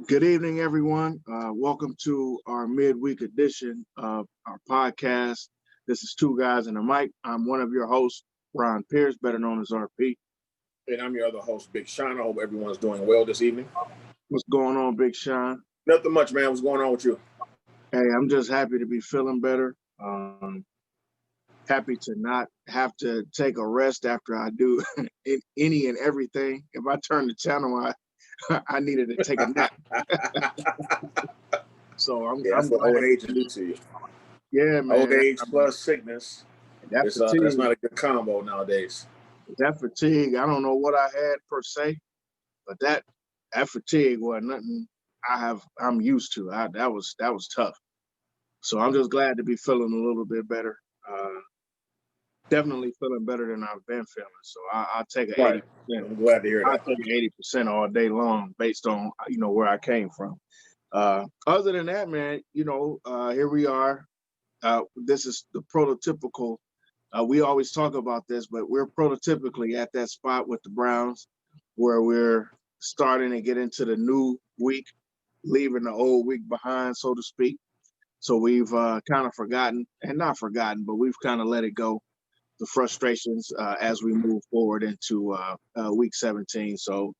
Good evening, everyone. Welcome to our midweek edition of our podcast. This is Two Guys and a Mic. I'm one of your hosts, Ron Pierce, better known as RP. And I'm your other host, Big Sean. I hope everyone's doing well this evening. What's going on, Big Sean? Nothing much, man. What's going on with you? Hey, I'm just happy to be feeling better. Happy to not have to take a rest after I do any and everything. If I turn the channel, I needed to take a nap. So I'm what old age will do to you. Yeah, man. Old age plus sickness. That's not a good combo nowadays. That fatigue, I don't know what I had per se, but that fatigue was nothing I'm used to. That was tough. So I'm just glad to be feeling a little bit better. Definitely feeling better than I've been feeling. So I'll take an 80%. I'm glad to hear that. I'll take an 80% all day long based on where I came from. Other than that, man, here we are. This is the prototypical. We always talk about this, but we're prototypically at that spot with the Browns where we're starting to get into the new week, leaving the old week behind, so to speak. So we've kind of forgotten, and not forgotten, but we've kind of let it go, the frustrations as we move forward into week 17. So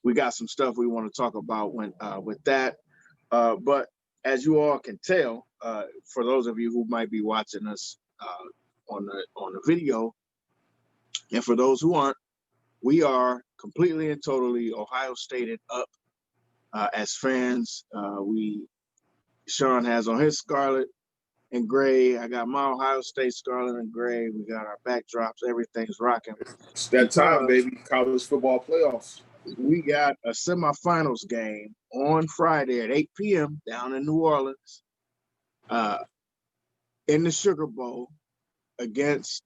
we got some stuff we want to talk about with that. But as you all can tell, for those of you who might be watching us on the video, and for those who aren't, we are completely and totally Ohio Stated up as fans. Sean has on his scarlet and gray. I got my Ohio State scarlet and gray. We got our backdrops. Everything's rocking. It's that time, baby. College football playoffs. We got a semifinals game on Friday at 8 p.m. down in New Orleans, in the Sugar Bowl against,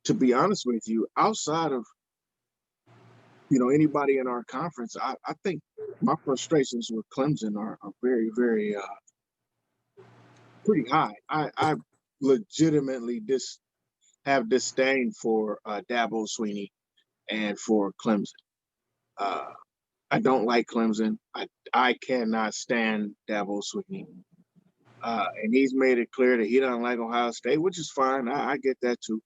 to be honest with you, outside of anybody in our conference, I think my frustrations with Clemson are very, very pretty high. I legitimately have disdain for Dabo Swinney and for Clemson. I don't like Clemson. I cannot stand Dabo Swinney. And he's made it clear that he doesn't like Ohio State, which is fine. I get that too.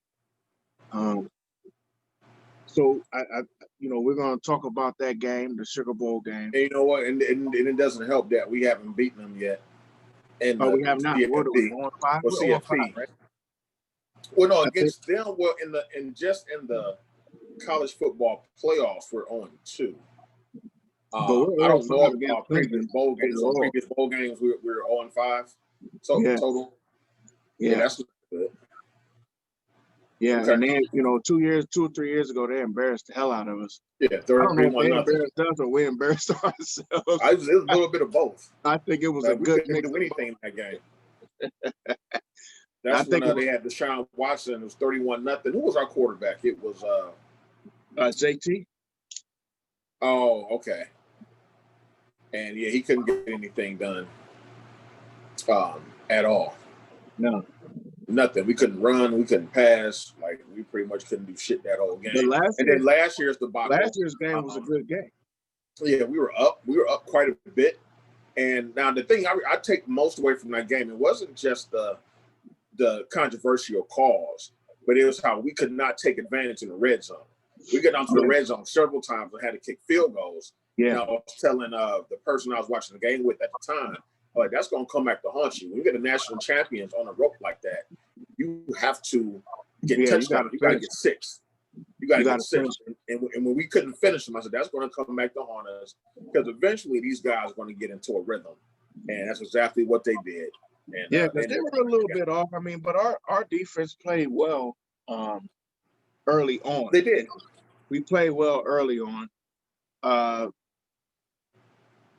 So we're going to talk about that game, the Sugar Bowl game. And you know what? And it doesn't help that we haven't beaten them yet. And we have not. What are we on 5? Well, CFP, right? Well, no, against them. Well, in the college football playoffs, we're on 2. I don't know about previous bowl games. On previous bowl games, we're 0-5. So total. Yeah, that's good. Yeah, okay. And then 2 or 3 years ago, they embarrassed the hell out of us. Yeah, 31-0. Embarrassed us or we embarrassed ourselves. It was a little bit of both. I think it was a good mix. We couldn't do anything in that game. That's when they had Deshaun Watson. It was 31-0. Who was our quarterback? It was JT. Oh, okay. And yeah, he couldn't get anything done at all. No. Nothing. We couldn't run. We couldn't pass. Like, we pretty much couldn't do shit that whole game. Then last year's debacle. Last year's game was a good game. Yeah, we were up. We were up quite a bit. And now the thing I take most away from that game, it wasn't just the controversial calls, but it was how we could not take advantage in the red zone. We got onto the red zone several times and had to kick field goals. Yeah. And I was telling the person I was watching the game with at the time, like, that's going to come back to haunt you. When you get the national champions on a rope like that, you have to get touchdowns. You got to get 6. You got to get 6. And when we couldn't finish them, I said, that's going to come back to haunt us, because eventually these guys are going to get into a rhythm. And that's exactly what they did. And, because they were a little bit off. I mean, but our defense played well early on. They did. We played well early on.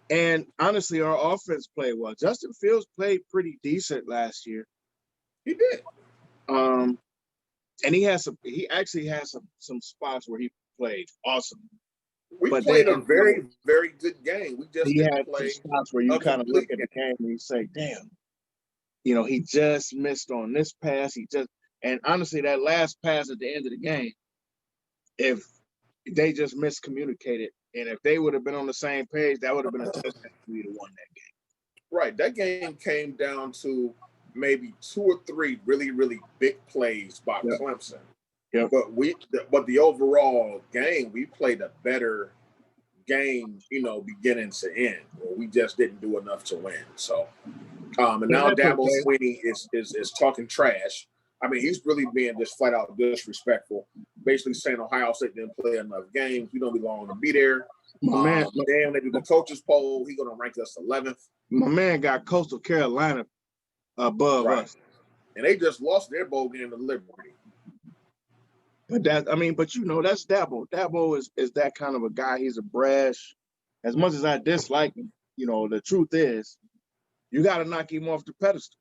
And honestly, our offense played well. Justin Fields played pretty decent last year. He did. And he actually has some spots where he played awesome. We played a very, very good game. We just didn't play spots where you kind of look at the game and you say, damn, he just missed on this pass. And honestly, that last pass at the end of the game, if they just miscommunicated And if they would have been on the same page, that would have been a touchdown for me to won that game. Right. That game came down to maybe 2 or 3 really, really big plays by Clemson. Yep. But the overall game, we played a better game, beginning to end. We just didn't do enough to win. So, and now Dabo Swinney is talking trash. I mean, he's really being just flat out disrespectful, basically saying Ohio State didn't play enough games. We don't belong to be there. Damn, they do the coaches poll. He's going to rank us 11th. My man got Coastal Carolina above us. And they just lost their bowl game to Liberty. But that's Dabo. Dabo is that kind of a guy. He's a brash. As much as I dislike him, the truth is, you got to knock him off the pedestal.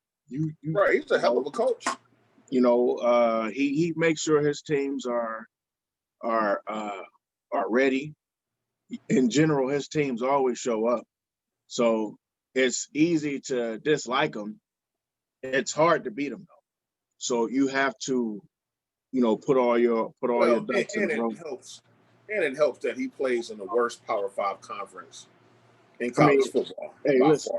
Right, he's a hell of a coach. He makes sure his teams are ready. In general, his teams always show up. So it's easy to dislike him. It's hard to beat him though. So you have to, put all your ducks in a row. It helps that he plays in the worst Power 5 conference in college football. Hey, listen,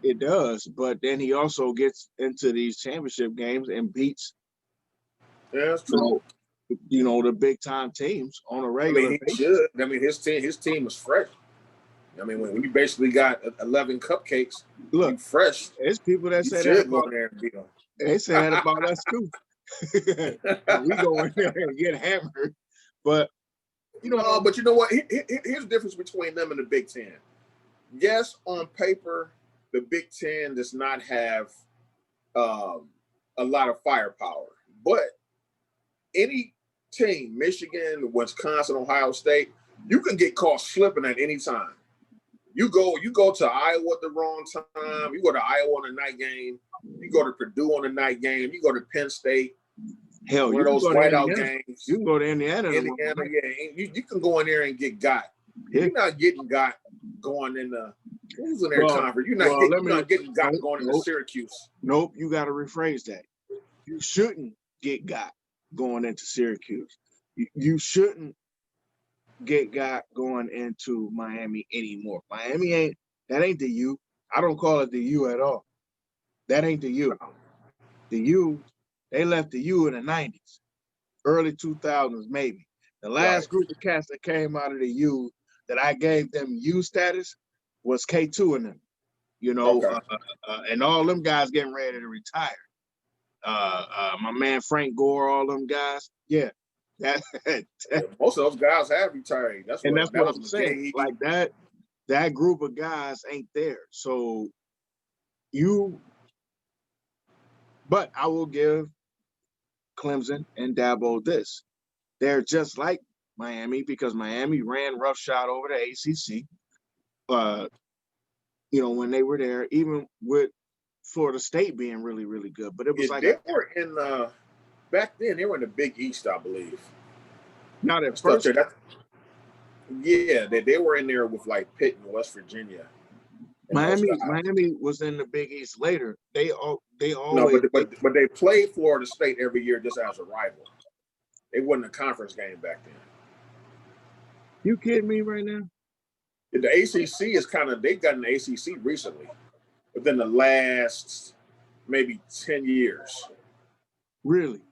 it does, but then he also gets into these championship games and beats. Yeah, that's true. The big time teams on a regular basis. I mean, his team is fresh. I mean, when you basically got 11 cupcakes, look fresh. There's people that say that about there and beat them. They say that about us too. We go in there and get hammered, but but you know what? Here's the difference between them and the Big Ten. Yes, on paper, the Big Ten does not have a lot of firepower, but any team, Michigan, Wisconsin, Ohio State, you can get caught slipping at any time. You go to Iowa at the wrong time. You go to Iowa on a night game. You go to Purdue on a night game. You go to Penn State. Hell, one of those whiteout games. You can go to Indiana. Indiana, you can go in there and get got. Yeah. You're not getting got going in the who's in their conference. You're not getting got going into Syracuse. Nope, you got to rephrase that. You shouldn't get got going into Syracuse. You shouldn't get got going into Miami anymore. Miami ain't the U. I don't call it the U at all. That ain't the U. The U, they left the U in the 90s, early 2000s maybe. The last group of cats that came out of the U that I gave them U status was K2 and them, and all them guys getting ready to retire. My man Frank Gore, all them guys, yeah. Most of those guys have retired. That's what I'm saying. Like that group of guys ain't there. So but I will give Clemson and Dabo this. They're just like Miami because Miami ran roughshod over the ACC. When they were there, even with Florida State being really, really good. But it was they were in back then. They were in the Big East, I believe. Not at first. They were in there with like Pitt and West Virginia. Miami was in the Big East later. They always but they played Florida State every year just as a rival. It wasn't a conference game back then. You kidding me right now? The ACC is they've gotten the ACC recently, within the last maybe 10 years. Really?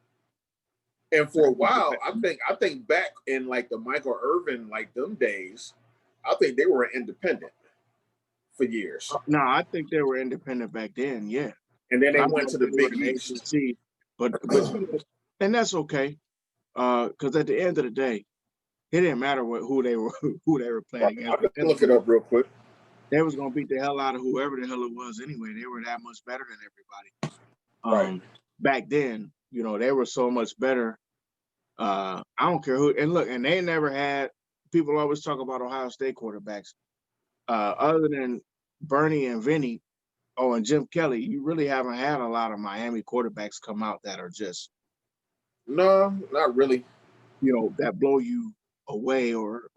And for a while, I think back in like the Michael Irvin, like them days, I think they were independent for years. No, I think they were independent back then, yeah. And then they went to the Big East. ACC, but and that's okay, because at the end of the day, it didn't matter who they were playing against. I can look it up real quick. They was gonna beat the hell out of whoever the hell it was anyway. They were that much better than everybody. Back then, they were so much better. I don't care who. And look, and they never had. People always talk about Ohio State quarterbacks. Other than Bernie and Vinny, and Jim Kelly, you really haven't had a lot of Miami quarterbacks come out that are just. No, not really. That blow you away or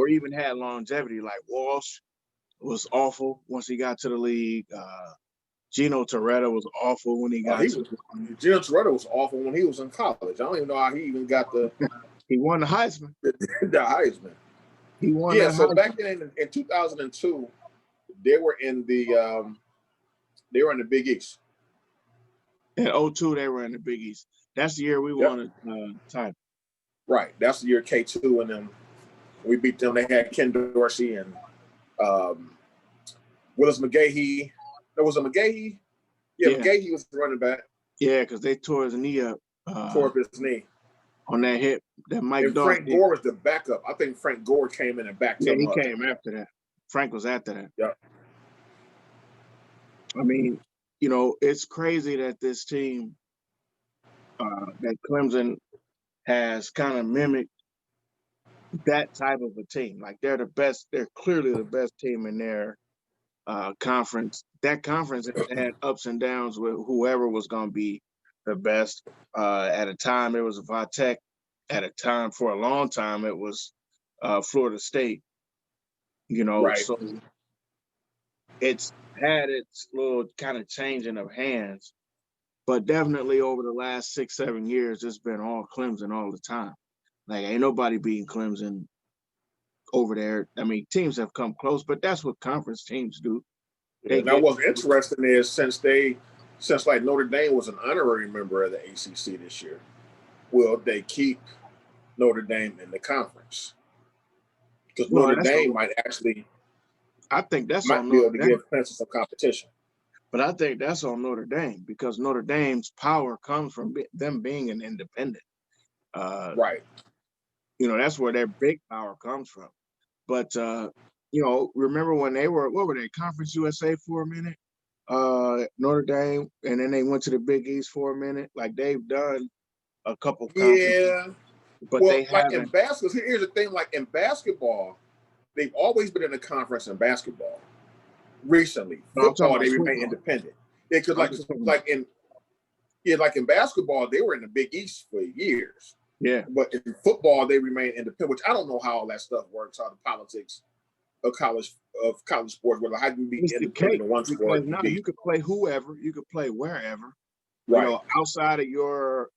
even had longevity. Like Walsh was awful once he got to the league. Gino Toretta was awful when he got Gino Toretta was awful when he was in college. I don't even know how he even got the He won the Heisman. The Heisman. He won Yeah, that so Heisman. back in 2002, they were in the Big East. In 2002, they were in the Big East. That's the year we won a title. Right. That's the year K2 and them. We beat them. They had Ken Dorsey and Willis McGahee. There was a McGahee. Yeah, McGahee was the running back. Yeah, because they tore his knee up. Tore up his knee. On that hip. That Mike and Frank Gore was the backup. I think Frank Gore came in and backed him up. Yeah, he came after that. Frank was after that. Yeah. I mean, it's crazy that this team, that Clemson has kind of mimicked that type of a team. Like they're the best. They're clearly the best team in their conference. That conference had ups and downs with whoever was going to be the best. At a time, it was Vatech. At a time, for a long time, it was Florida State. Right. So it's had its little kind of changing of hands, but definitely over the last 6-7 years, it's been all Clemson all the time. Like ain't nobody beating Clemson over there. I mean, teams have come close, but that's what conference teams do. Now, what's interesting is since like Notre Dame was an honorary member of the ACC this year, will they keep Notre Dame in the conference? Because Notre Dame might actually. I think that's might on be Notre able to Dame. give Clemson some competition. But I think that's on Notre Dame because Notre Dame's power comes from them being an independent. Right. That's where their big power comes from. But remember when they were Conference USA for a minute, Notre Dame, and then they went to the Big East for a minute. Like they've done a couple conferences. Yeah. But they haven't. In basketball, here's the thing: like in basketball, they've always been in a conference in basketball. Recently, football they remain independent. Yeah, because like in basketball they were in the Big East for years. Yeah, but in football they remain independent, which I don't know how all that stuff works, how the politics of college sports, whether how you be independent in one sport. Now you could play whoever, you could play wherever. Right. Outside of your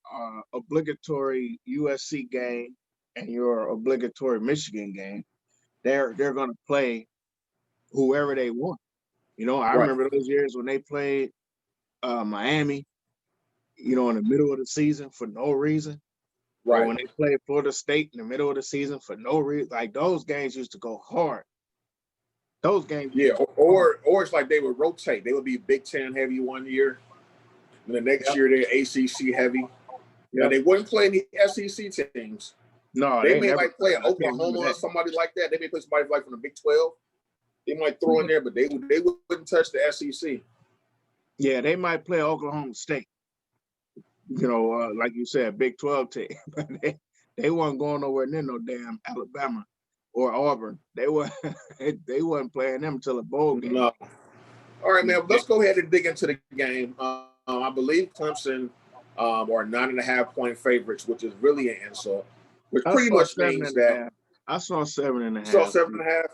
obligatory USC game and your obligatory Michigan game, they're going to play whoever they want. I remember those years when they played Miami, in the middle of the season for no reason. Right. Or when they played Florida State in the middle of the season for no reason. Like those games used to go hard. Those games. Yeah, or it's like they would rotate. They would be Big Ten heavy one year, and the next year they're ACC heavy. Yeah, they wouldn't play any SEC teams. No, they may like play Oklahoma or somebody like that. They may play somebody like from the Big 12. They might throw in there, but they wouldn't touch the SEC. Yeah, they might play Oklahoma State. Like you said, Big 12 team. they weren't going nowhere near no damn Alabama or Auburn. They wasn't playing them until a bowl game. No. All right, man. Let's go ahead and dig into the game. I believe Clemson are 9.5-point favorites, which is really an insult. Which pretty much means that I saw 7.5. Saw 7.5.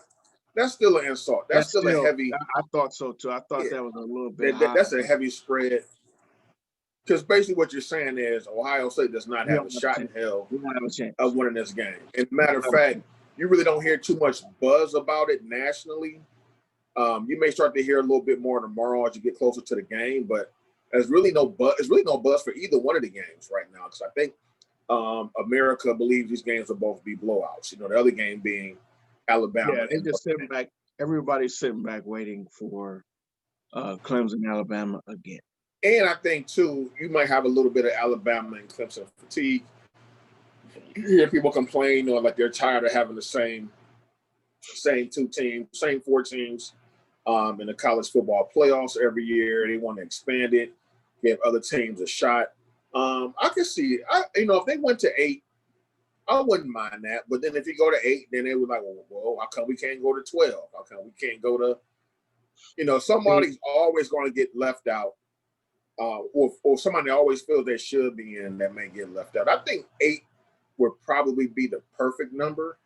That's still an insult. That's still a heavy. I thought so too. I thought that was a little bit. That's a heavy spread. Because basically what you're saying is Ohio State does not have a shot in hell of winning this game. And matter of fact, you really don't hear too much buzz about it nationally. You may start to hear a little bit more tomorrow as you get closer to the game, but there's really no buzz. There's really no buzz for either one of the games right now because I think America believes these games will both be blowouts. The other game being Alabama. Yeah, they just sitting back. Everybody's sitting back waiting for Clemson, Alabama again. And I think, too, you might have a little bit of Alabama and Clemson fatigue. You hear people complain or like they're tired of having the same 2 teams, same 4 teams in the college football playoffs every year. They want to expand it, give other teams a shot. I can see, if they went to 8, I wouldn't mind that. But then if you go to 8, then they were like, well, how come we can't go to 12? How come we can't go to, somebody's always going to get left out. Or somebody always feels they should be in that may get left out. I think 8 would probably be the perfect number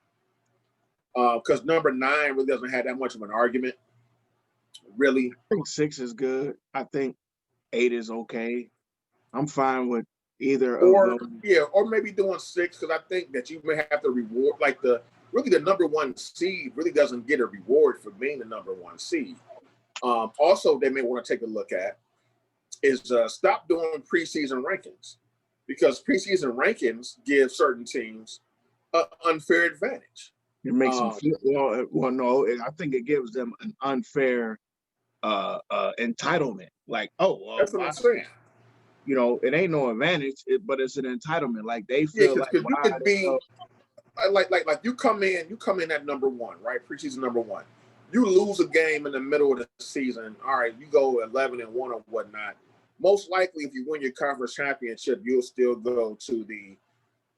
because number 9 really doesn't have that much of an argument. Really, I think 6 is good. I think 8 is okay. I'm fine with either of Or them. yeah, or maybe doing 6, because I think that you may have to reward like the number one seed really doesn't get a reward for being the number one seed. Also, they may want to take a look at is stop doing preseason rankings, because preseason rankings give certain teams an unfair advantage. It makes them feel well. No, I think it gives them an unfair entitlement. Like, oh, well, That's what I'm saying. you know, it ain't no advantage, but it's an entitlement. Like they Yeah, feel like, because you why? could be like you come in at number one, right? Preseason number one. You lose a game in the middle of the season. All right, you go 11-1 or whatnot. Most likely, if you win your conference championship, you'll still go to the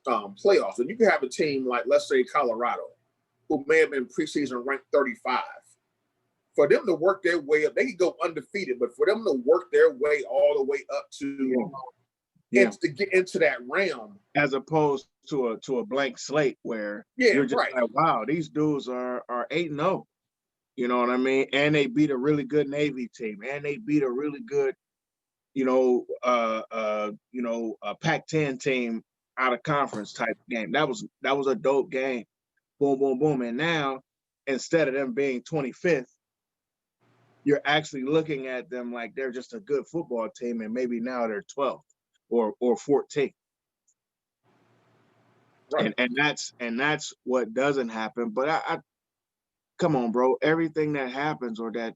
playoffs. And you can have a team like, let's say, Colorado, who may have been preseason ranked 35. For them to work their way up, they could go undefeated, but for them to work their way all the way up to to get into that realm, as opposed to a blank slate where you're just right. like, wow, these dudes are 8-0. You know what I mean? And they beat a really good Navy team, and they beat a really good, a Pac-10 team out of conference type game. That was a dope game. Boom, boom, boom. And now, instead of them being 25th, you're actually looking at them like they're just a good football team, and maybe now they're 12th or 14th. Right. And that's what doesn't happen. But I come on, bro. Everything that happens or that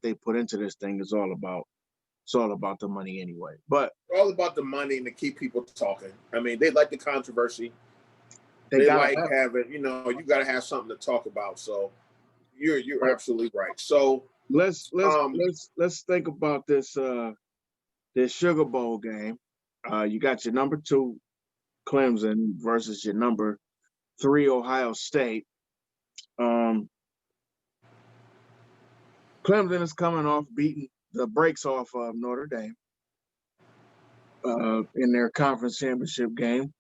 they put into this thing is all about the money anyway. But all about the money and to keep people talking. I mean, they like the controversy. They like having, you got to have something to talk about. So you're absolutely right. So let's think about this Sugar Bowl game. You got your number 2 Clemson versus your number 3 Ohio State. Clemson is coming off beating the brakes off of Notre Dame in their conference championship game.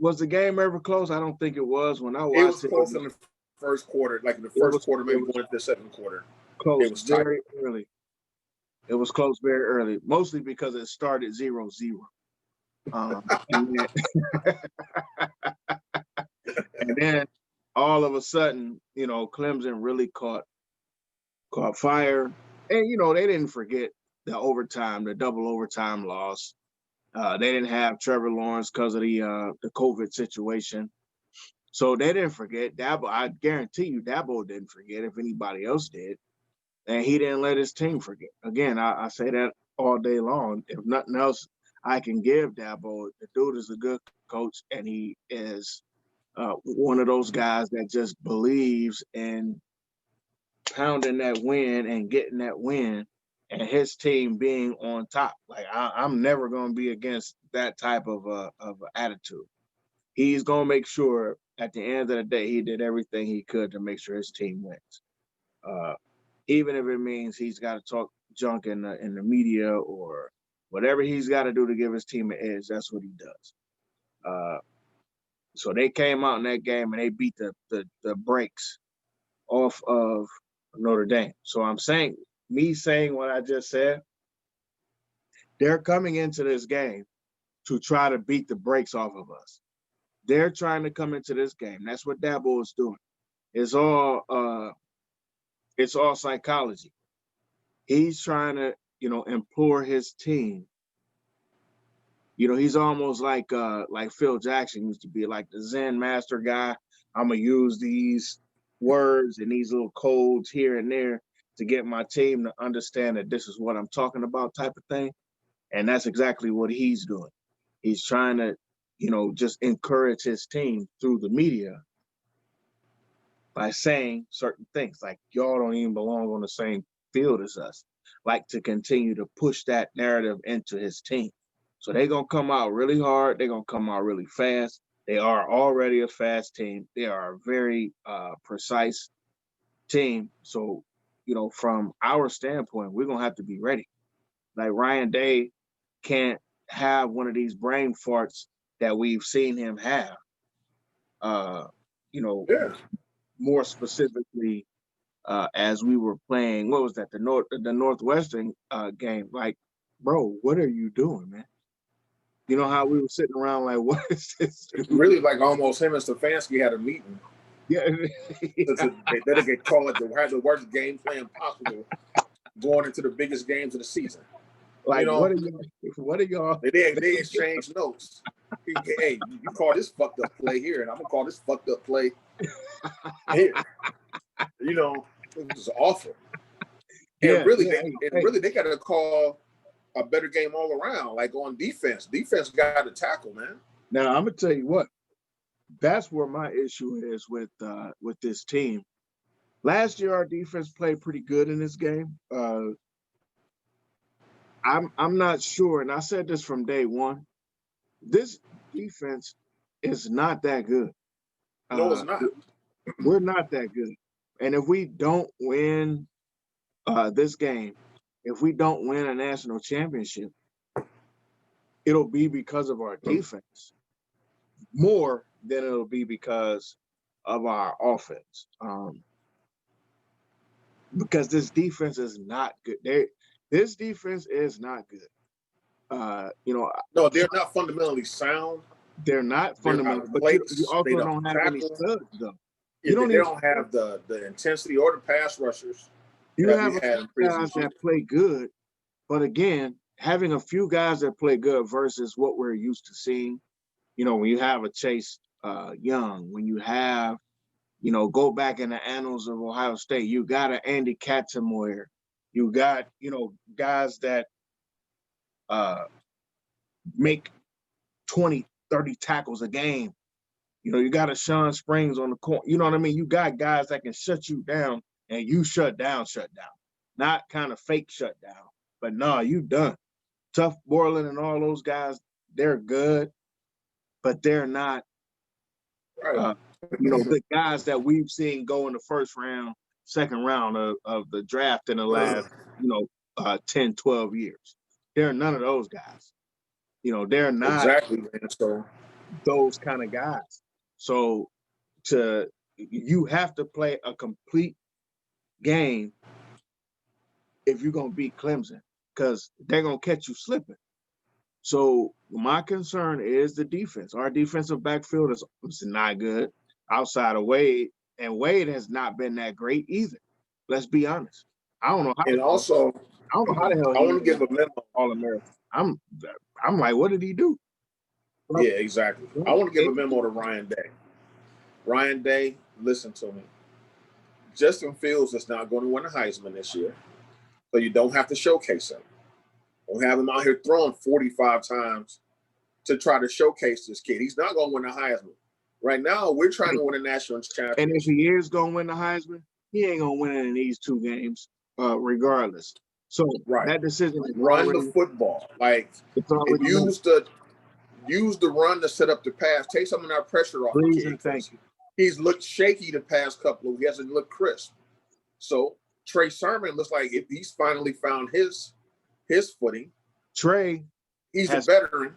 Was the game ever close? I don't think it was. When I watched it, was close in the first quarter, like in the first quarter, maybe going into the second quarter. Close. It was very early. It was close very early, mostly because it started 0-0. And then all of a sudden, Clemson really caught fire. And, they didn't forget the double overtime loss. They didn't have Trevor Lawrence because of the COVID situation. So they didn't forget. Dabo, I guarantee you, Dabo didn't forget if anybody else did. And he didn't let his team forget. Again, I say that all day long. If nothing else, I can give Dabo. The dude is a good coach, and he is one of those guys that just believes in pounding that win and getting that win and his team being on top. Like, I'm never going to be against that type of attitude. He's going to make sure at the end of the day, he did everything he could to make sure his team wins. Even if it means he's got to talk junk in the media or whatever he's got to do to give his team an edge, that's what he does. So they came out in that game and they beat the brakes off of Notre Dame. So I'm saying what I just said, they're coming into this game to try to beat the brakes off of us. They're trying to come into this game. That's what Dabo is doing. It's all psychology. He's trying to, implore his team. He's almost like Phil Jackson used to be, like the Zen master guy. I'm gonna use these words and these little codes here and there to get my team to understand that this is what I'm talking about, type of thing. And that's exactly what he's doing. He's trying to, just encourage his team through the media by saying certain things like, y'all don't even belong on the same field as us, like to continue to push that narrative into his team. So they're going to come out really hard. They're going to come out really fast. They are already a fast team. They are a very precise team. So, from our standpoint, we're going to have to be ready. Like Ryan Day can't have one of these brain farts that we've seen him have. More specifically, as we were playing, what was that? The Northwestern game. Like, bro, what are you doing, man? You know how we were sitting around like, what is this? It's really like almost him and Stefanski had a meeting. Yeah. They get called to have the worst game plan possible going into the biggest games of the season. Like, what are y'all? They exchange notes. Hey, you call this fucked up play here, and I'm gonna call this fucked up play here. You know, it was awful. And really, they got to call a better game all around, like on defense. Defense got to tackle, man. Now I'm gonna tell you what. That's where my issue is with this team. Last year, our defense played pretty good in this game. I'm not sure, and I said this from day one. This defense is not that good. No, it's not. We're not that good, and if we don't win this game, if we don't win a national championship, it'll be because of our defense more than it'll be because of our offense. Because this defense is not good. This defense is not good. No, they're not fundamentally sound. They're not fundamentally, but you also don't have any studs, though. They don't have the intensity or the pass rushers. You have a few guys that play good, but again, having a few guys that play good versus what we're used to seeing, when you have a Chase Young, when you have, go back in the annals of Ohio State, you got an Andy Katzenmoyer, you got, guys that make 20, 30 tackles a game. You got a Sean Springs on the court. You know what I mean? You got guys that can shut you down, and you shut down. Not kind of fake shut down, but no, you done. Tough Borland and all those guys, they're good, but they're not, the guys that we've seen go in the first round, second round of the draft in the last, 10, 12 years. They're none of those guys. They're not exactly, man. So those kind of guys. So you have to play a complete game if you're going to beat Clemson, because they're going to catch you slipping. So my concern is the defense. Our defensive backfield is not good outside of Wade, and Wade has not been that great either. Let's be honest. I don't know how. And also, I don't know how the hell. I want to give a memo. All-American. I'm like, what did he do? Yeah, exactly. I want to give a memo to Ryan Day. Ryan Day, listen to me. Justin Fields is not going to win a Heisman this year, so you don't have to showcase him. Don't have him out here throwing 45 times to try to showcase this kid. He's not going to win a Heisman. Right now, we're trying to win a national championship. And if he is going to win the Heisman, he ain't going to win it in these two games, regardless. So that decision is run the football. Like, use the run to set up the pass. Take some of that pressure off the kid. Thank you. He's looked shaky the past couple of. He hasn't looked crisp. So Trey Sermon looks like if he's finally found his footing. Trey, he's a veteran.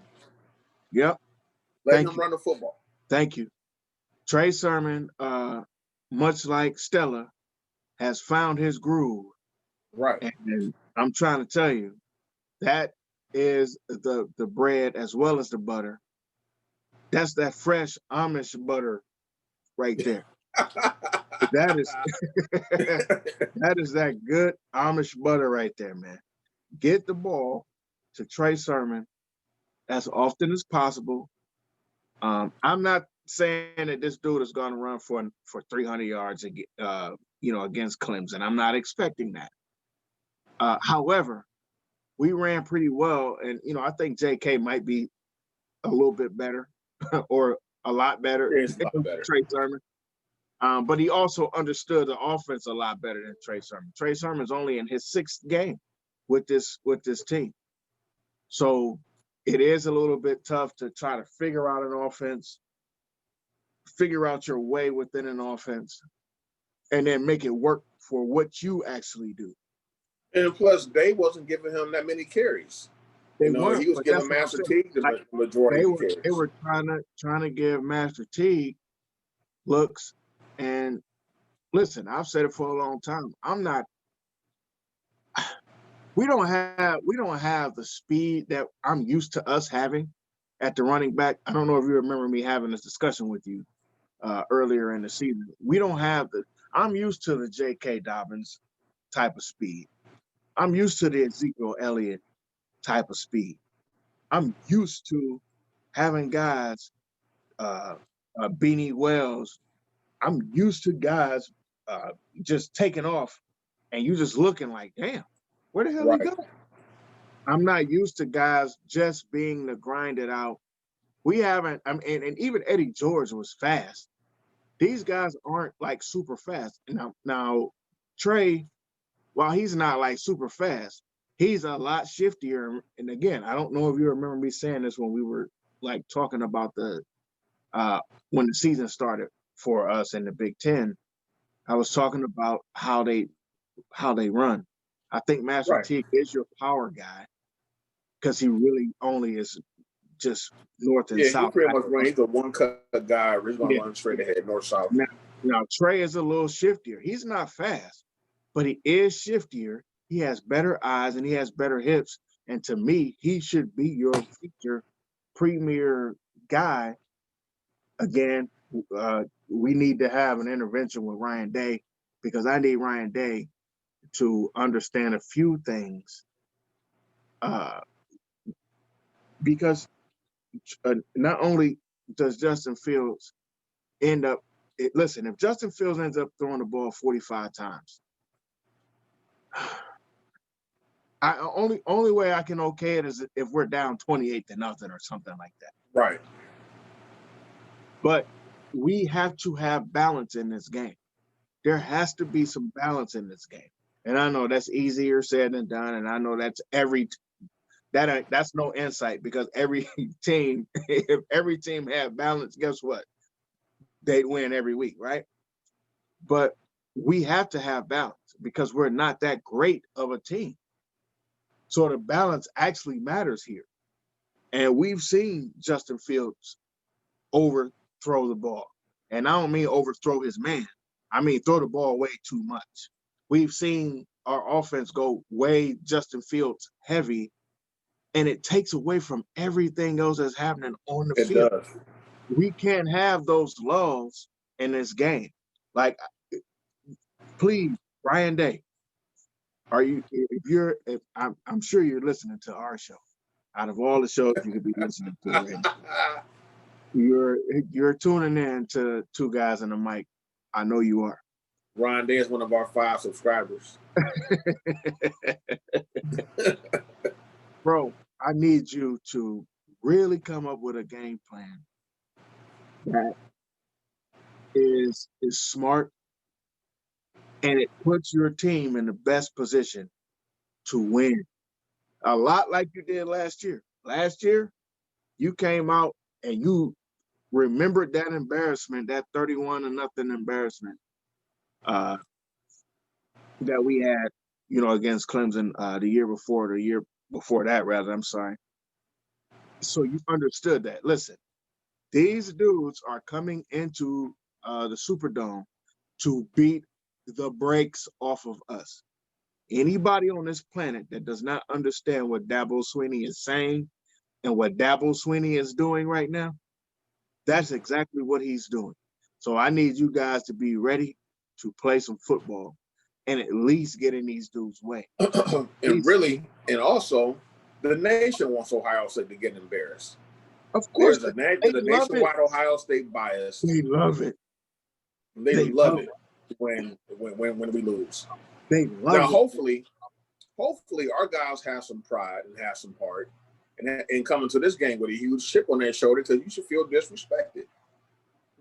Yep. Let him run the football. Thank you. Trey Sermon, much like Stella, has found his groove. Right. And I'm trying to tell you, that is the bread as well as the butter. That's that fresh Amish butter right there. That is that good Amish butter right there, man. Get the ball to Trey Sermon as often as possible. I'm not saying that this dude is going to run for 300 yards, against Clemson. I'm not expecting that. However, we ran pretty well, and I think J.K. might be a little bit better or a lot better than Trey Sermon. But he also understood the offense a lot better than Trey Sermon. Trey Sermon's only in his 6th game with this team. So it is a little bit tough to try to figure out an offense, figure out your way within an offense, and then make it work for what you actually do. And plus, they wasn't giving him that many carries. He was giving Master Teague the majority of carries. They were trying to give Master Teague looks. And listen, I've said it for a long time. We don't have the speed that I'm used to us having at the running back. I don't know if you remember me having this discussion with you earlier in the season. We don't have I'm used to the J.K. Dobbins type of speed. I'm used to the Ezekiel Elliott type of speed. I'm used to having guys, Beanie Wells. I'm used to guys just taking off and you just looking like, damn, where the hell he go? I'm not used to guys just being the grinded out. We haven't, and even Eddie George was fast. These guys aren't like super fast. Now Trey, while he's not like super fast, he's a lot shiftier. And again, I don't know if you remember me saying this when we were like talking about when the season started for us in the Big Ten. I was talking about how they run. I think Master Teague is your power guy because he really only is just north and south. He pretty much run. He's a one-cut guy. He's going to run straight ahead, north-south. Now, Trey is a little shiftier. He's not fast, but he is shiftier. He has better eyes and he has better hips. And to me, he should be your future premier guy. Again, we need to have an intervention with Ryan Day because I need Ryan Day to understand a few things. Because not only does Justin Fields end up, listen, if Justin Fields ends up throwing the ball 45 times, only way I can okay it is if we're down 28-0 or something like that. Right. But we have to have balance in this game. There has to be some balance in this game. And I know that's easier said than done. And I know that's that's no insight because every team, if every team had balance, guess what? They'd win every week, right? But we have to have balance because we're not that great of a team. So the balance actually matters here. And we've seen Justin Fields overthrow the ball. And I don't mean overthrow his man. I mean throw the ball way too much. We've seen our offense go way Justin Fields heavy, and it takes away from everything else that's happening on the field. Does. We can't have those lulls in this game. Like, please, Ryan Day, I'm sure you're listening to our show. Out of all the shows you could be listening to right now, you're tuning in to Two Guys and a Mic. I know you are. Ryan Day is one of our 5 subscribers. Bro, I need you to really come up with a game plan that is smart and it puts your team in the best position to win. A lot like you did last year. Last year, you came out and you remembered that embarrassment, that 31-0 embarrassment that we had, against Clemson the year before that, rather, I'm sorry. So you understood that. Listen, these dudes are coming into the Superdome to beat the brakes off of us. Anybody on this planet that does not understand what Dabo Swinney is saying and what Dabo Swinney is doing right now, that's exactly what he's doing. So I need you guys to be ready to play some football and at least get in these dudes' way. and also, the nation wants Ohio State to get embarrassed. Of course. There's the nationwide Ohio State bias. They love it. They love it when we lose. They love it. Now, hopefully our guys have some pride and have some heart and coming to this game with a huge chip on their shoulder because you should feel disrespected.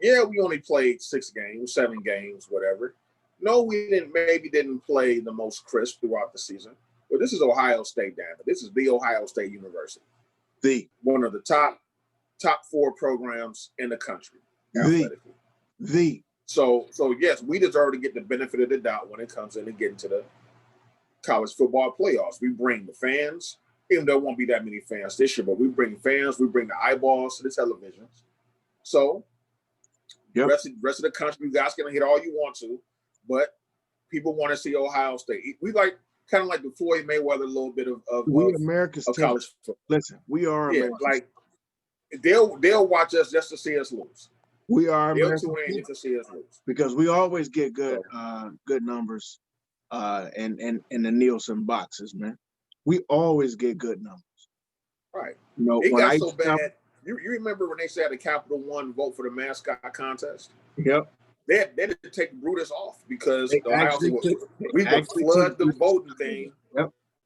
Yeah, we only played 6 games, 7 games, whatever. No, we didn't play the most crisp throughout the season. But this is Ohio State, damn it. This is the Ohio State University. One of the top 4 programs in the country. So yes, we deserve to get the benefit of the doubt when it comes in and get into the college football playoffs. We bring the fans, even though there won't be that many fans this year, but we bring fans, we bring the eyeballs to the televisions. So rest of the country, you guys can hit all you want to, but people want to see Ohio State. We like kind of like the Floyd Mayweather a little bit of America's of college football. Listen, we are America's. they'll watch us just to see us lose. We are They'll American tune in just to see us lose because we always get good so, good numbers in the Nielsen boxes, man. We always get good numbers. Right. You know, It when got I so bad. You remember when they said the Capital One vote for the mascot contest? Yep. They had to take Brutus off because They Ohio State we would flood the voting thing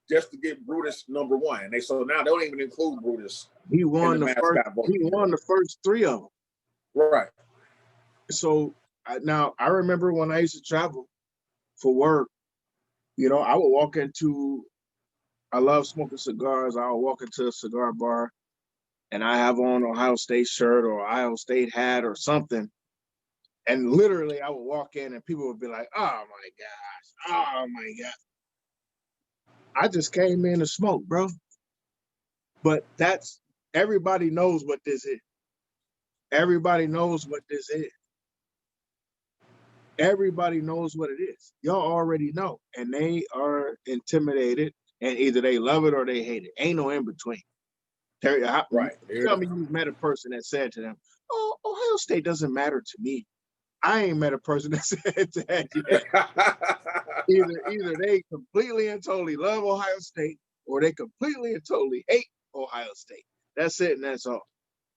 just to get Brutus number one. And so now they don't even include Brutus. He won the first. He won the first 3 of them. Right. So now I remember when I used to travel for work. You know, I would walk into. I love smoking cigars. I would walk into a cigar bar, and I have on Ohio State shirt or Ohio State hat or something. And literally, I would walk in, and people would be like, "Oh my gosh! Oh my god!" I just came in to smoke, bro. But that's everybody knows what this is. Everybody knows what this is. Everybody knows what it is. Y'all already know, and they are intimidated, and either they love it or they hate it. Ain't no in between. Right. Tell me you met a person that said to them, "Oh, Ohio State doesn't matter to me." I ain't met a person that said that yet. Either they completely and totally love Ohio State, or they completely and totally hate Ohio State. That's it, and that's all.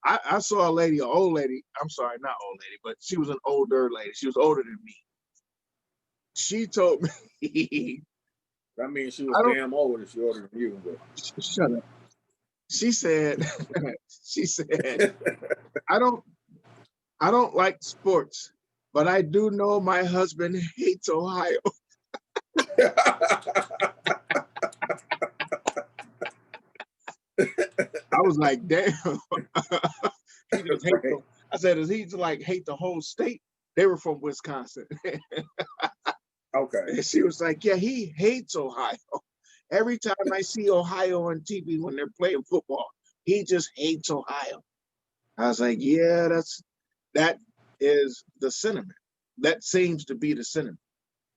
I saw a lady, an old lady. I'm sorry, not old lady, but she was an older lady. She was older than me. She told me. That means she was damn old if she older than you. But. Shut up. She said, I don't like sports, but I do know my husband hates Ohio. I was like, damn. He just hates them. I said, does he like hate the whole state? They were from Wisconsin. Okay. And she was like, yeah, he hates Ohio. Every time I see Ohio on TV when they're playing football, he just hates Ohio. I was like, yeah, that is the sentiment. That seems to be the sentiment.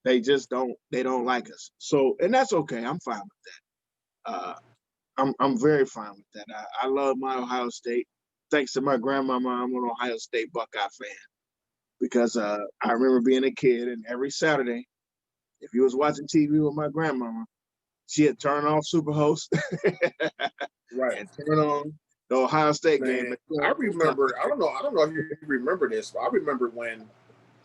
They just don't like us. So, and that's okay. I'm fine with that. I'm very fine with that. I love my Ohio State. Thanks to my grandmama, I'm an Ohio State Buckeye fan because I remember being a kid, and every Saturday, if you was watching TV with my grandmama, she'd turn off Superhost right, and turn on the Ohio State game. I remember. I don't know if you remember this, but I remember when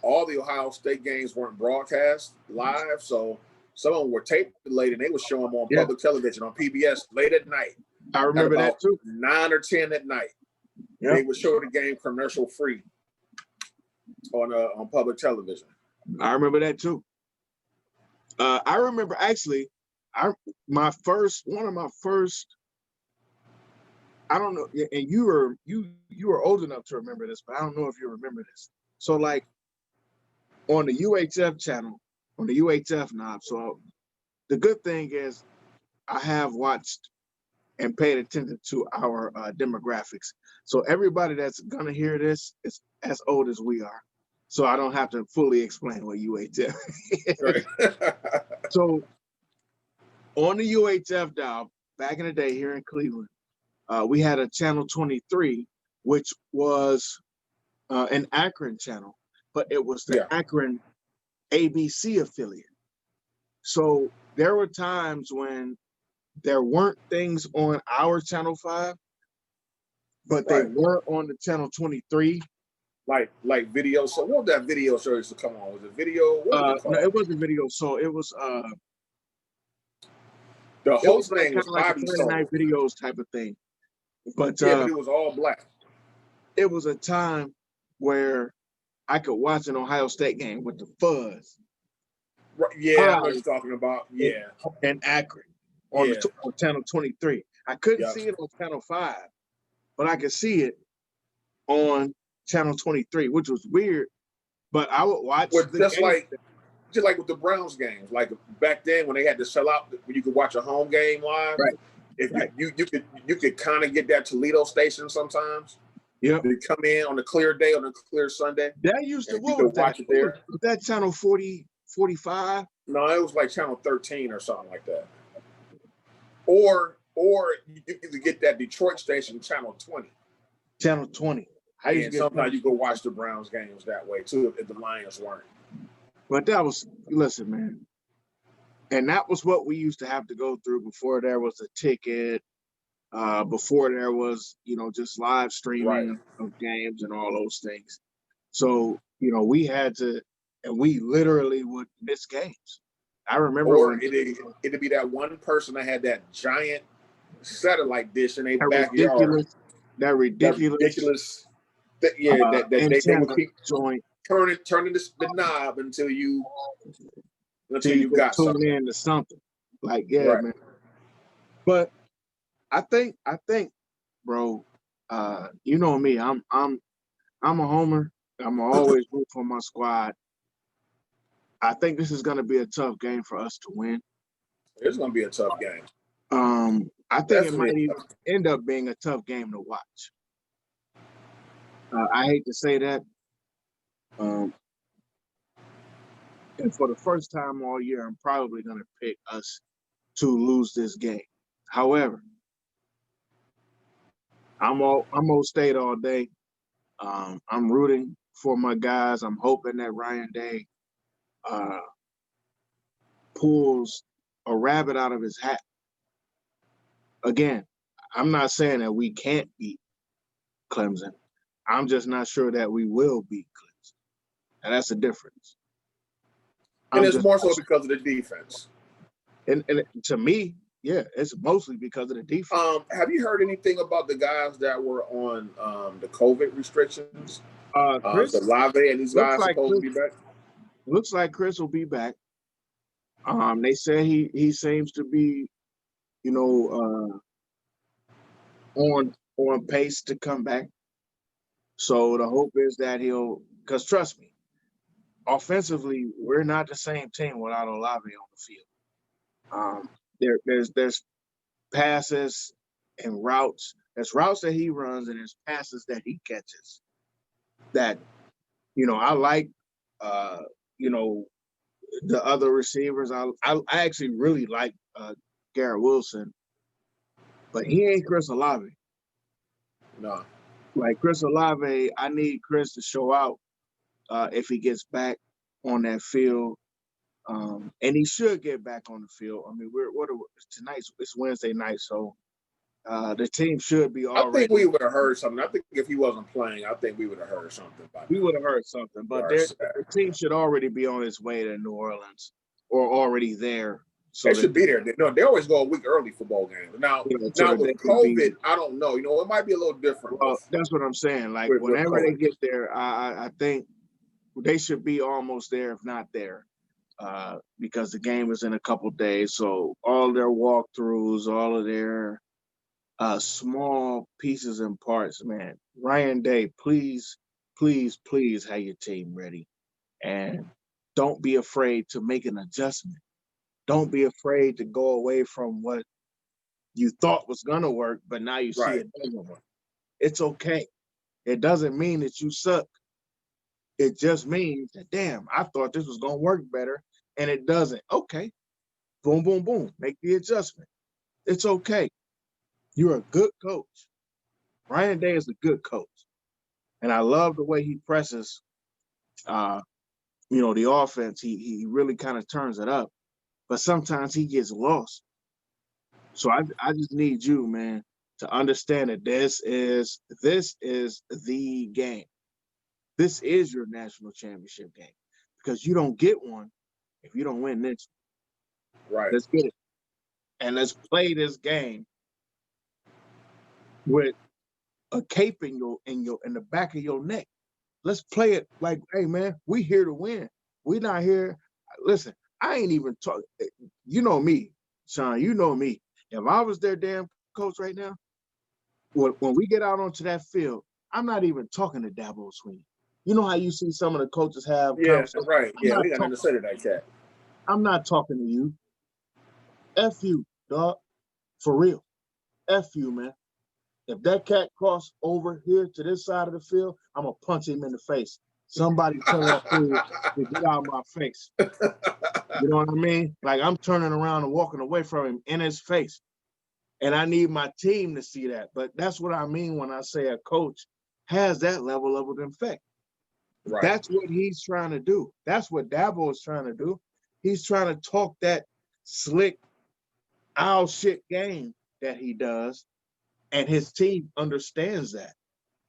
all the Ohio State games weren't broadcast live, so some of them were taped late, and they would show them on public television on PBS late at night. I remember that too. 9 or 10 at night. Yep. They would show the game commercial free on public television. I remember that too. I remember actually, one of my first. I don't know, and you were old enough to remember this, but I don't know if you remember this. So like on the UHF channel, on the UHF knob. So the good thing is I have watched and paid attention to our demographics. So everybody that's gonna hear this is as old as we are. So I don't have to fully explain what UHF is. Right. So on the UHF dial, back in the day here in Cleveland, we had a channel 23, which was an Akron channel, but it was the Akron ABC affiliate. So there were times when there weren't things on our channel 5, but they were on the channel 23. Like video. So what was that video show used to come on? Was it video? No, it wasn't video. So it was the host name was like a Friday night videos type of thing. But but it was all black. It was a time where I could watch an Ohio State game with the fuzz. Right, yeah, I know what you're talking about. Yeah. And Akron on channel 23. I couldn't see it on channel 5, but I could see it on channel 23, which was weird. But I would watch just like with the Browns games, like back then when they had to sell out, when you could watch a home game live. Right. If you could kind of get that Toledo station sometimes. Yeah. They come in on a clear day, on a clear Sunday. That used to watch it there. Was that channel 40, 45? No, it was like channel 13 or something like that. Or you could get that Detroit station, channel 20. Channel 20. I used to And get sometimes you go watch the Browns games that way too if the Lions weren't. But that was, listen, man. And that was what we used to have to go through before there was a ticket, before there was, just live streaming of games and all those things. So, we had to, and we literally would miss games. I remember Or when it'd be that one person that had that giant satellite dish in their that backyard. ridiculous That they would antenna keep joint turning the knob until you could got tune something. in to something. Like, yeah, man. But I think, bro, you know me, I'm a homer. I'm always root for my squad. I think this is going to be a tough game for us to win. It's going to be a tough game. I think it might even end up being a tough game to watch. I hate to say that. And for the first time all year, I'm probably going to pick us to lose this game. However, I'm on State all day. I'm rooting for my guys. I'm hoping that Ryan Day pulls a rabbit out of his hat. Again, I'm not saying that we can't beat Clemson. I'm just not sure that we will beat Clemson. And that's the difference. And it's more so because of the defense. And to me, yeah, it's mostly because of the defense. Have you heard anything about the guys that were on the COVID restrictions? Chris, the Lave and these guys supposed to be back? Looks like Chris will be back. They say he seems to be, on pace to come back. So the hope is that because trust me, offensively, we're not the same team without Olave on the field. There's passes and routes. There's routes that he runs and there's passes that he catches. That, I like. The other receivers. I actually really like Garrett Wilson, but he ain't Chris Olave. No. Like Chris Olave, I need Chris to show out if he gets back on that field, and he should get back on the field. I mean, tonight? It's Wednesday night, so the team should be already. I think we would have heard something. I think if he wasn't playing, I think we would have heard something. We would have heard something, but the team should already be on its way to New Orleans or already there. So they should be there. No, they always go a week early for bowl games. Now with COVID, I don't know. It might be a little different. Well, that's what I'm saying. Like whenever they get there, I think they should be almost there, if not there, because the game is in a couple days. So all their walkthroughs, all of their small pieces and parts, man. Ryan Day, please have your team ready, and don't be afraid to make an adjustment. Don't be afraid to go away from what you thought was gonna work, but now you see it doesn't work. It's okay. It doesn't mean that you suck. It just means that, damn, I thought this was gonna work better, and it doesn't. Okay. Boom, boom, boom. Make the adjustment. It's okay. You're a good coach. Ryan Day is a good coach. And I love the way he presses the offense. He really kind of turns it up. But sometimes he gets lost. So I just need you, man, to understand that this is the game. This is your national championship game. Because you don't get one if you don't win this. Right. Let's get it. And let's play this game with a cape in the back of your neck. Let's play it like, hey man, we here to win. We not here. Listen, I ain't even talking. You know me, Sean. You know me. If I was their damn coach right now, when we get out onto that field, I'm not even talking to Dabo Swinney. You know how you see some of the coaches have? Yeah, right. Yeah, we got to say it like that. I'm not talking to you. F you, dog. For real. F you, man. If that cat cross over here to this side of the field, I'm going to punch him in the face. Somebody tell that fool to get out of my face. You know what I mean? Like I'm turning around and walking away from him in his face. And I need my team to see that. But that's what I mean when I say a coach has that level of an effect. Right. That's what he's trying to do. That's what Dabo is trying to do. He's trying to talk that slick owl shit game that he does, and his team understands that.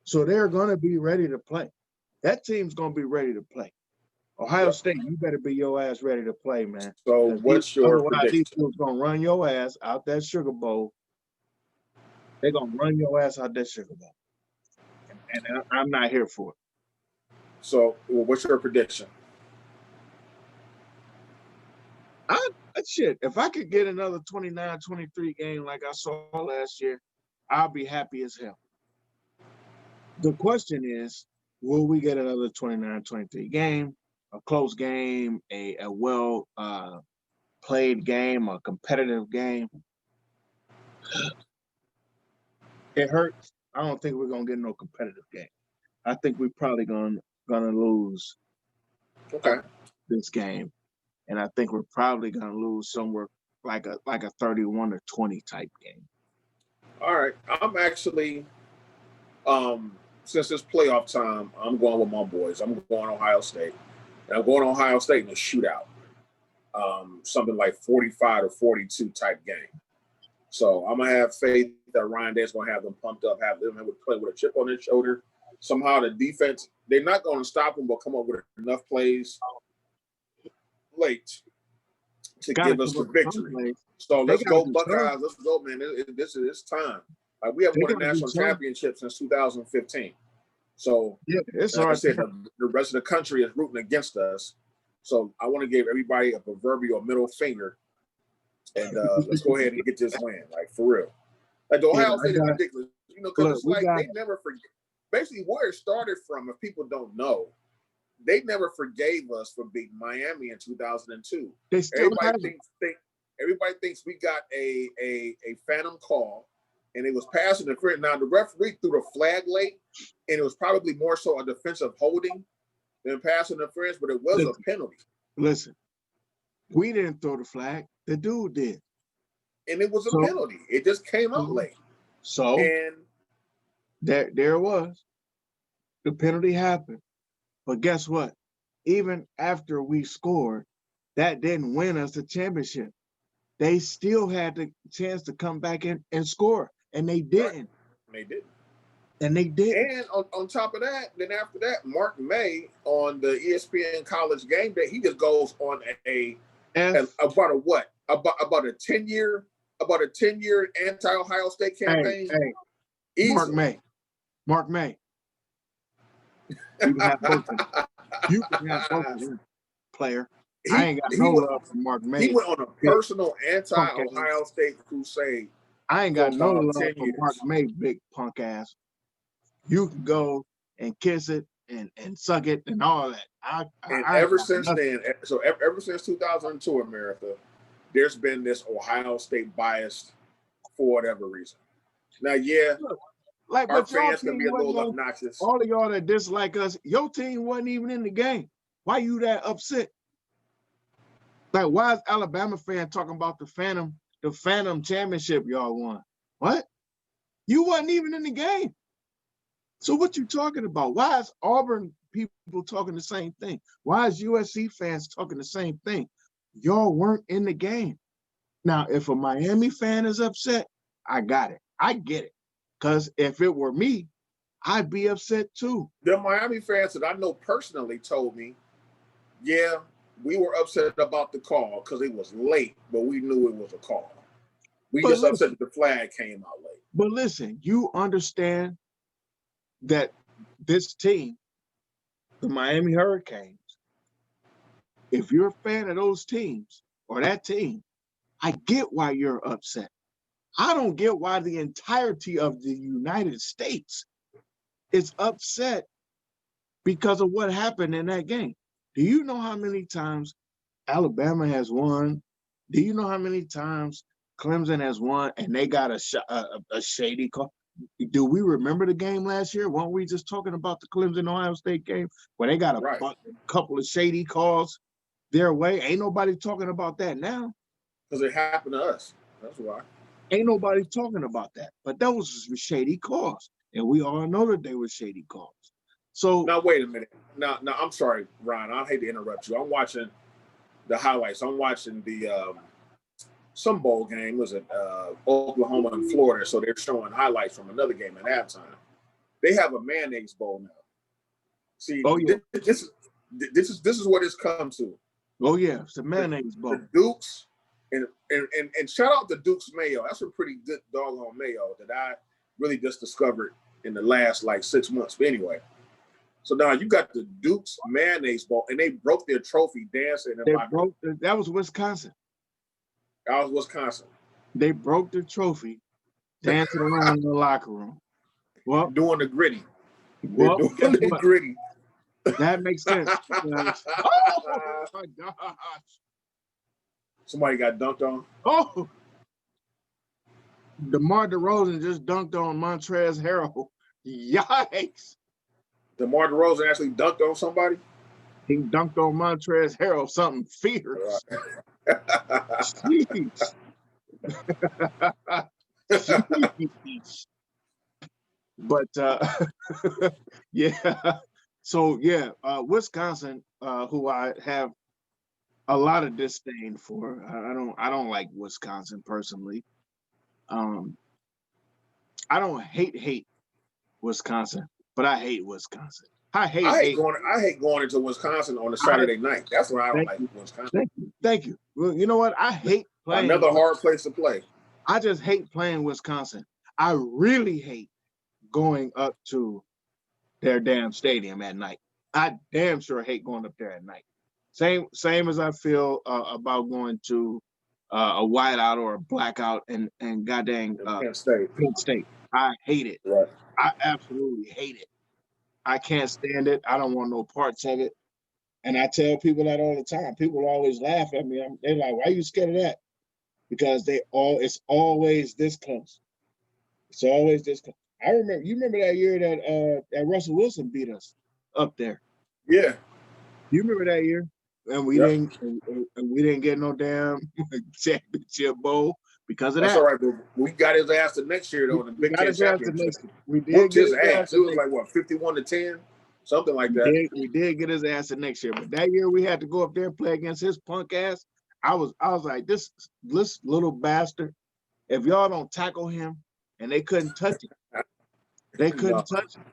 So they're going to be ready to play. That team's going to be ready to play. Ohio State, you better be your ass ready to play, man. So what's your otherwise, these prediction? dudes going to run your ass out that Sugar Bowl. They're going to run your ass out that Sugar Bowl. And I'm not here for it. So what's your prediction? Shit, if I could get another 29-23 game like I saw last year, I'll be happy as hell. The question is, will we get another 29-23 game, a close game, a well played game, a competitive game? It hurts. I don't think we're gonna get no competitive game. I think we're probably gonna lose this game. And I think we're probably going to lose somewhere like a 31-20 type game. All right. I'm actually, since it's playoff time, I'm going with my boys. I'm going Ohio State. And I'm going Ohio State in a shootout. Something like 45-42 type game. So I'm going to have faith that Ryan Day's going to have them pumped up, have them play with a chip on their shoulder. Somehow the defense, they're not going to stop them, but come up with enough plays late to give us the victory. So let's go Buckeyes. Let's go, man. This is time. Like we haven't won a national championship since 2015. So it's like I said, the rest of the country is rooting against us. So I want to give everybody a proverbial middle finger, and let's go ahead and get this win, like for real. Like the Ohio State is ridiculous, because it's like they never forget. Basically, where it started from, if people don't know, they never forgave us for beating Miami in 2002. Everybody thinks we got a phantom call, and it was pass interference. Now the referee threw the flag late, and it was probably more so a defensive holding than pass interference, but it was a penalty. Listen, we didn't throw the flag; the dude did, and it was a penalty. It just came out late. So and there it was. The penalty happened. But guess what? Even after we scored, that didn't win us the championship. They still had the chance to come back in and score, and they didn't. Right. They didn't. And they did. And on top of that, then after that, Mark May on the ESPN College Game Day, he just goes on about a 10-year anti-Ohio State campaign. Hey, Mark May. You can have both of them. You can have both of them, player. I ain't got no love for Mark May. He went on a personal anti-Ohio State crusade. I ain't got no love for Mark May, big punk ass. You can go and kiss it and suck it and all that. Ever since then, so ever since 2002, America, there's been this Ohio State bias for whatever reason. Now, like, our fans can be a little obnoxious. All of y'all that dislike us, your team wasn't even in the game. Why you that upset? Like, why is Alabama fan talking about the Phantom championship y'all won? What? You wasn't even in the game. So what you talking about? Why is Auburn people talking the same thing? Why is USC fans talking the same thing? Y'all weren't in the game. Now, if a Miami fan is upset, I got it. I get it. Because if it were me, I'd be upset too. The Miami fans that I know personally told me, we were upset about the call because it was late, but we knew it was a call. Upset that the flag came out late. But listen, you understand that this team, the Miami Hurricanes, if you're a fan of those teams or that team, I get why you're upset. I don't get why the entirety of the United States is upset because of what happened in that game. Do you know how many times Alabama has won? Do you know how many times Clemson has won and they got a shady call? Do we remember the game last year? Weren't we just talking about the Clemson-Ohio State game where they got a couple of shady calls their way? Ain't nobody talking about that now. Because it happened to us. That's why. Ain't nobody talking about that. But that was shady calls. And we all know that they were shady calls. So now wait a minute. Now I'm sorry, Ron. I hate to interrupt you. I'm watching the highlights. I'm watching the some bowl game. Was it Oklahoma and Florida? So they're showing highlights from another game at halftime. They have a mayonnaise bowl now. See, oh yeah. this is what it's come to. Oh yeah, it's a mayonnaise bowl. The Dukes and shout out to Duke's mayo. That's a pretty good doggone mayo that I really just discovered in the last like 6 months. But anyway, so now you got the Dukes mayonnaise bowl, and they broke their trophy dancing. That was Wisconsin. That was Wisconsin. They broke the trophy dancing around in the locker room. Well, doing the gritty. Well, doing the gritty. That makes sense. Oh my gosh. Somebody got dunked on. Oh, DeMar DeRozan just dunked on Montrezl Harrell. Yikes! DeMar DeRozan actually dunked on somebody. He dunked on Montrezl Harrell. Something fierce. Jeez. Jeez. But yeah. So yeah, Wisconsin, who I have a lot of disdain for. I don't like Wisconsin personally. I don't hate Wisconsin, but I hate Wisconsin. I hate going into Wisconsin on a Saturday night. That's why I don't like Wisconsin. Thank you. Well, you know what? I hate playing. Another hard place to play. I just hate playing Wisconsin. I really hate going up to their damn stadium at night. I damn sure hate going up there at night. Same as I feel about going to a whiteout or a blackout and goddamn Penn State. I hate it. Right. I absolutely hate it. I can't stand it. I don't want no parts of it. And I tell people that all the time. People always laugh at me. They're like, "Why are you scared of that?" Because it's always this close. It's always this close. You remember that year that Russell Wilson beat us up there? Yeah. You remember that year? And we didn't get no damn championship bowl because of that. That's all right, but we got his ass the next year though in the Big Ten championship. We did get his ass. It was like what, 51-10, something like that. We did get his ass the next year, but that year we had to go up there and play against his punk ass. I was like, this little bastard. If y'all don't tackle him, and they couldn't touch him, touch him.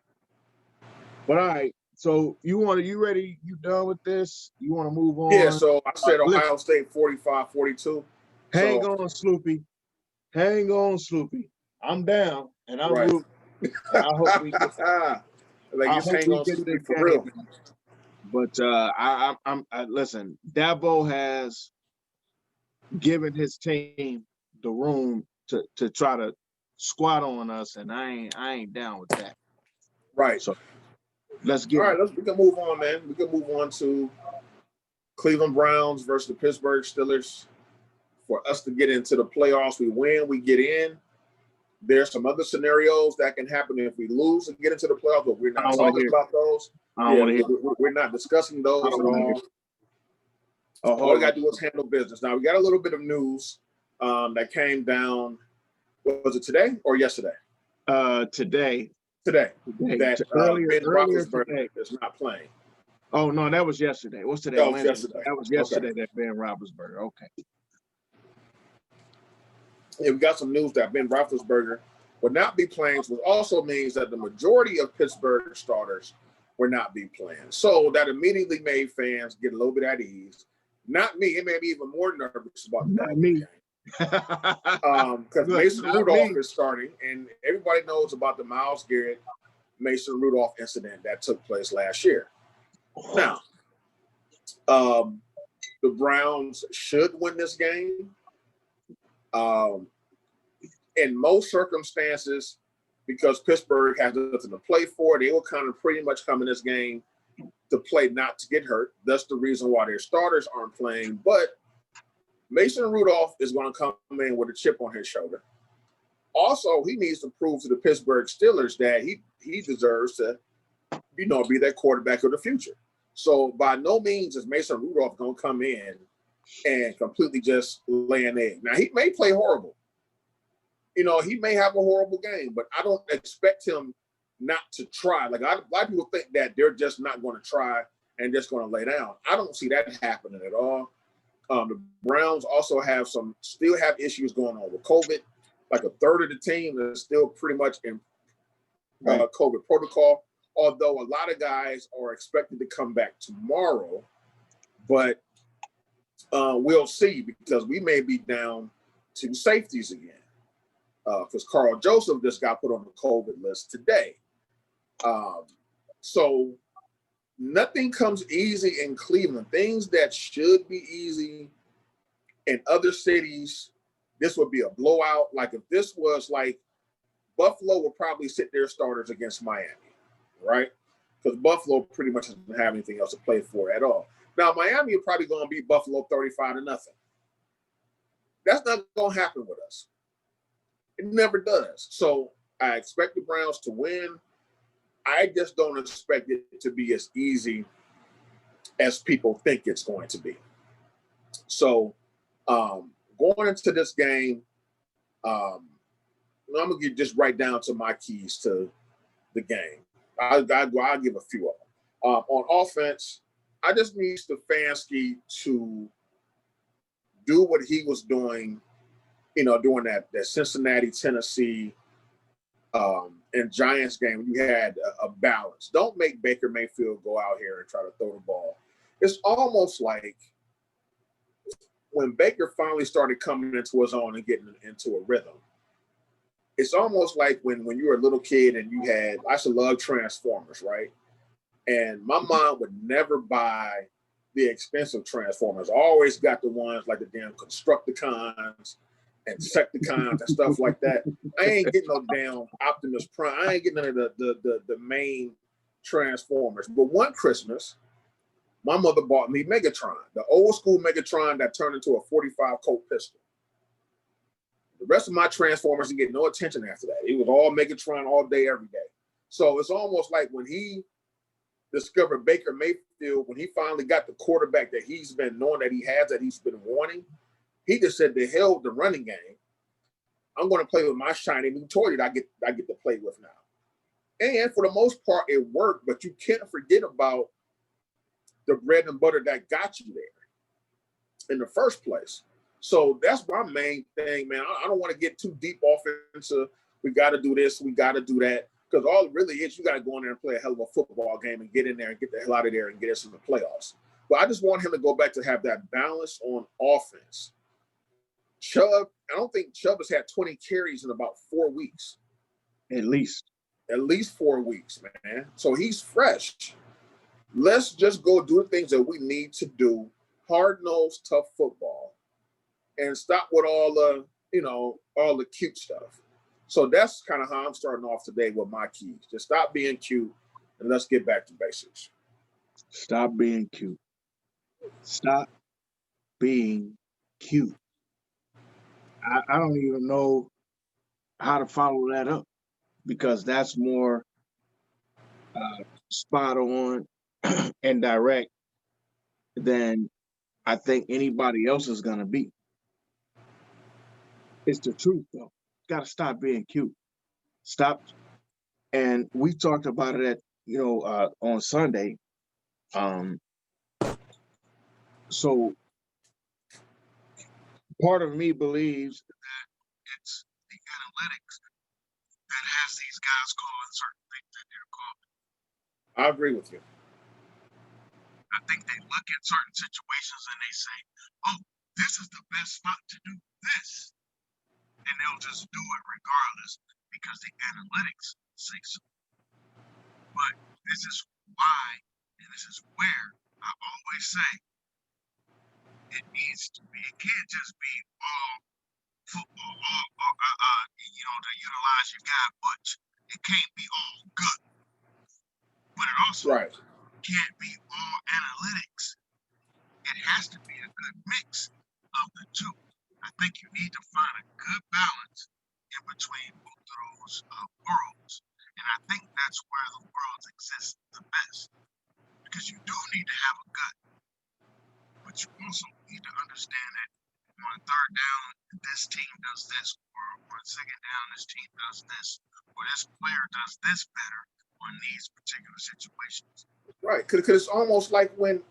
But all right. So you ready? You done with this? You want to move on? Yeah, so I said Ohio State 45-42. Hang on, Sloopy. I'm down, and I'm right. I hope we get it for real. But I'm listen, Dabo has given his team the room to try to squat on us, and I ain't down with that. Right. So let's get we can move on, man. We can move on to Cleveland Browns versus the Pittsburgh Steelers. For us to get into the playoffs, we win, we get in. There's some other scenarios that can happen if we lose and get into the playoffs, but we're not talking about those. We're not discussing those at all. All we got to do is handle business. Now, we got a little bit of news that came down. Was it today or yesterday? Today. That Ben Roethlisberger is not playing. Oh, no, that was yesterday. What's today? That was yesterday. That was yesterday that Ben Roethlisberger. Okay. Yeah, we got some news that Ben Roethlisberger would not be playing, which also means that the majority of Pittsburgh starters will not be playing. So that immediately made fans get a little bit at ease. Not me. It made me even more nervous about the game. Because Mason Rudolph is starting, and everybody knows about the Myles Garrett, Mason Rudolph incident that took place last year. Now, the Browns should win this game. In most circumstances, because Pittsburgh has nothing to play for, they will kind of pretty much come in this game to play not to get hurt. That's the reason why their starters aren't playing. But Mason Rudolph is going to come in with a chip on his shoulder. Also, he needs to prove to the Pittsburgh Steelers that he deserves to, be that quarterback of the future. So by no means is Mason Rudolph going to come in and completely just lay an egg. Now, he may play horrible. he may have a horrible game, but I don't expect him not to try. Like a lot of people think that they're just not going to try and just going to lay down. I don't see that happening at all. The Browns also still have issues going on with COVID. Like a third of the team is still pretty much in COVID protocol, although a lot of guys are expected to come back tomorrow, but we'll see because we may be down to safeties again because Carl Joseph just got put on the COVID list today. So nothing comes easy in Cleveland. Things that should be easy in other cities, this would be a blowout. Like if this was like Buffalo would probably sit their starters against Miami, right? Because Buffalo pretty much doesn't have anything else to play for at all. Now, Miami are probably going to beat Buffalo 35-0. That's not going to happen with us. It never does. So I expect the Browns to win. I just don't expect it to be as easy as people think it's going to be. So going into this game, I'm going to get just right down to my keys to the game. I'll give a few of them. On offense, I just need Stefanski to do what he was doing, during that Cincinnati, Tennessee, and Giants game when you had a balance. Don't make Baker Mayfield go out here and try to throw the ball. It's almost like when Baker finally started coming into his own and getting into a rhythm. It's almost like when you were a little kid and I used to love Transformers, right? And my mom would never buy the expensive Transformers. I always got the ones like the damn Constructicons and Decepticons and stuff like that. I ain't getting no damn Optimus Prime. I ain't getting none of the main Transformers. But one Christmas, my mother bought me Megatron, the old school Megatron that turned into a 45 Colt pistol. The rest of my Transformers didn't get no attention after that. It was all Megatron all day, every day. So it's almost like when he discovered Baker Mayfield, when he finally got the quarterback that he's been knowing that he has, that he's been wanting, he just said, the hell with the running game. I'm going to play with my shiny new toy that I get to play with now. And for the most part, it worked, but you can't forget about the bread and butter that got you there in the first place. So that's my main thing, man. I don't want to get too deep off into we got to do this, we got to do that. Because all it really is, you got to go in there and play a hell of a football game and get in there and get the hell out of there and get us in the playoffs. But I just want him to go back to have that balance on offense. Chubb, I don't think Chubb has had 20 carries in about 4 weeks. At least 4 weeks, man. So he's fresh. Let's just go do the things that we need to do. Hard-nosed, tough football. And stop with all the cute stuff. So that's kind of how I'm starting off today with my keys. Just stop being cute and let's get back to basics. Stop being cute. Stop being cute. I don't even know how to follow that up because that's more spot on and direct than I think anybody else is going to be. It's the truth, though. Got to stop being cute. Stop. And we talked about it on Sunday. So part of me believes that it's the analytics that has these guys calling certain things that they're calling. I agree with you. I think they look at certain situations and they say, oh, this is the best spot to do this. And they'll just do it regardless because the analytics say so. But this is why, and this is where I always say, it needs to be, it can't just be all football, to utilize your guy Butch. It can't be all good. But it also can't be all analytics. It has to be a good mix of the two. I think you need to find a good balance in between both of those worlds. And I think that's where the worlds exist the best. Because you do need to have a gut. But you also need to understand that on third down, this team does this, or on second down, this team does this, or this player does this better on these particular situations. Right, because it's almost like when